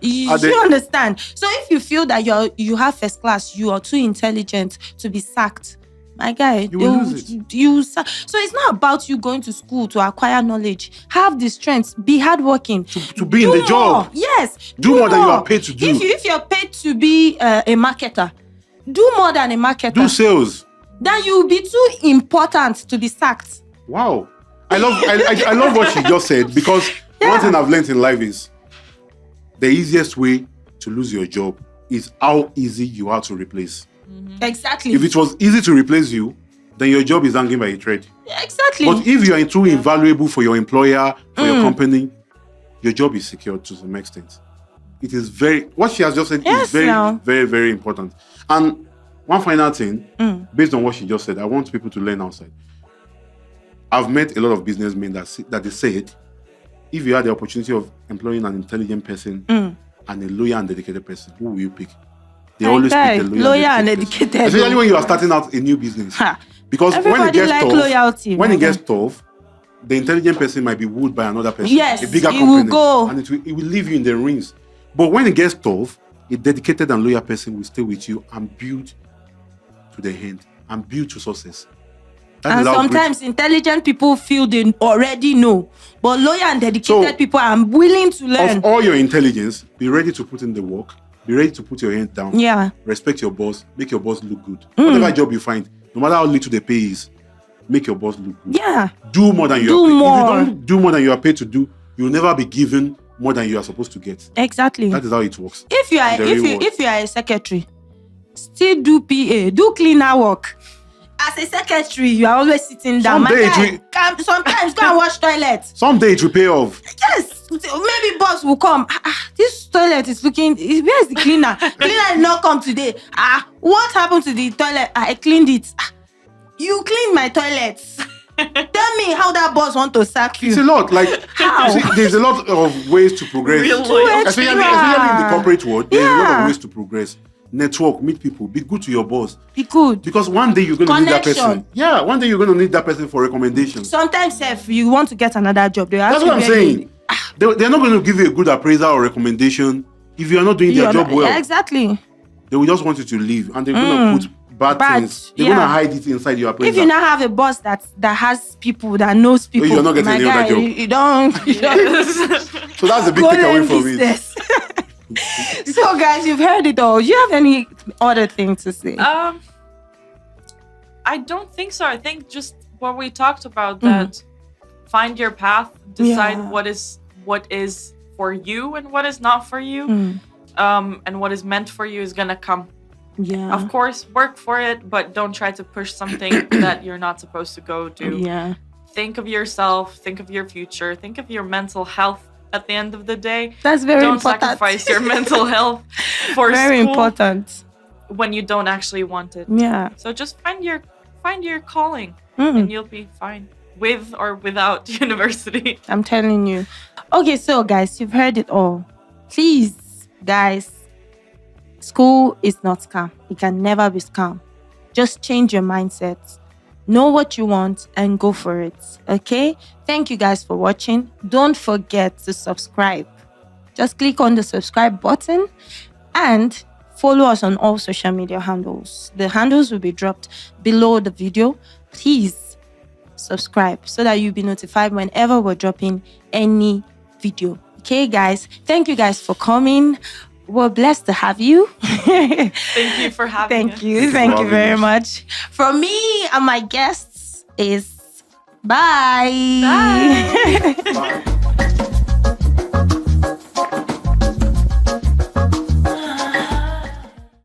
You understand? So if you feel that you have first class, you are too intelligent to be sacked, my guy, you will lose it. So it's not about you going to school to acquire knowledge. Have the strength. Be hardworking. To be in the job. Yes. Do more than you are paid to do. If you're paid to be a marketer, do more than a marketer. Do sales. Then you will be too important to be sacked. Wow. I love what she just said, because one thing I've learned in life is the easiest way to lose your job is how easy you are to replace. Mm-hmm. Exactly. If it was easy to replace you, then your job is hanging by a thread. Exactly. But if you are too invaluable for your employer, for your company, your job is secured to some extent. It is what she has just said is very, very, very important. And one final thing, based on what she just said, I want people to learn outside. I've met a lot of businessmen that they said, if you had the opportunity of employing an intelligent person and a loyal and dedicated person, who will you pick? They always pick the loyal and educated. Especially when you are starting out a new business. Because when it gets tough, the intelligent person might be wooed by another person, a bigger company, will go. And it will leave you in the rings. But when it gets tough, a dedicated and loyal person will stay with you and build to the end and build to success. And sometimes intelligent people feel they already know, but loyal and dedicated people are willing to learn. Of all your intelligence, be ready to put in the work. Be ready to put your hand down. Yeah. Respect your boss. Make your boss look good. Whatever job you find, no matter how little the pay is, make your boss look good. Yeah. Do more than you are paid. If you don't do more than you are paid to do, you'll never be given more than you are supposed to get. Exactly. That is how it works. If you are a secretary, still do PA, do cleaner work. As a secretary, you are always sitting down. Sometimes go and wash toilet. Someday it will pay off. Yes. Maybe boss will come. This toilet is looking... Where's the cleaner? Cleaner did not come today. What happened to the toilet? I cleaned it. You cleaned my toilet. Tell me how that boss want to sack you. It's a lot. Like, see, there's a lot of ways to progress. Especially in the corporate world, there's a lot of ways to progress. Network, meet people, be good to your boss. Be good. Because one day you're going to need that person. Yeah, one day you're going to need that person for recommendations. Sometimes if you want to get another job, that's what I'm saying. They're not going to give you a good appraisal or recommendation if you are not doing their job well. Yeah, exactly. They will just want you to leave, and they're going to put bad things. They're going to hide it inside your appraisal. If you now have a boss that has people, that knows people, you're not getting any other job. You don't. So that's the big takeaway from it. So guys, you've heard it all. Do you have any other thing to say? I don't think so. I think just what we talked about, that find your path, decide what is for you and what is not for you. And what is meant for you is gonna come. Yeah. Of course, work for it, but don't try to push something that you're not supposed to go do. Yeah. Think of yourself, think of your future, think of your mental health. At the end of the day, that's very important. Don't sacrifice your mental health for very school important when you don't actually want it. Yeah. So just find your calling, and you'll be fine with or without university. I'm telling you. Okay, so guys, you've heard it all. Please, guys, school is not scam. It can never be scam. Just change your mindset. Know what you want and go for it. Okay? Thank you guys for watching. Don't forget to subscribe. Just click on the subscribe button and follow us on all social media handles. The handles will be dropped below the video. Please subscribe so that you'll be notified whenever we're dropping any video. Okay, guys? Thank you guys for coming. We're blessed to have you. Thank you for having us. Thank you very much. From me and my guests is bye. Bye. Bye.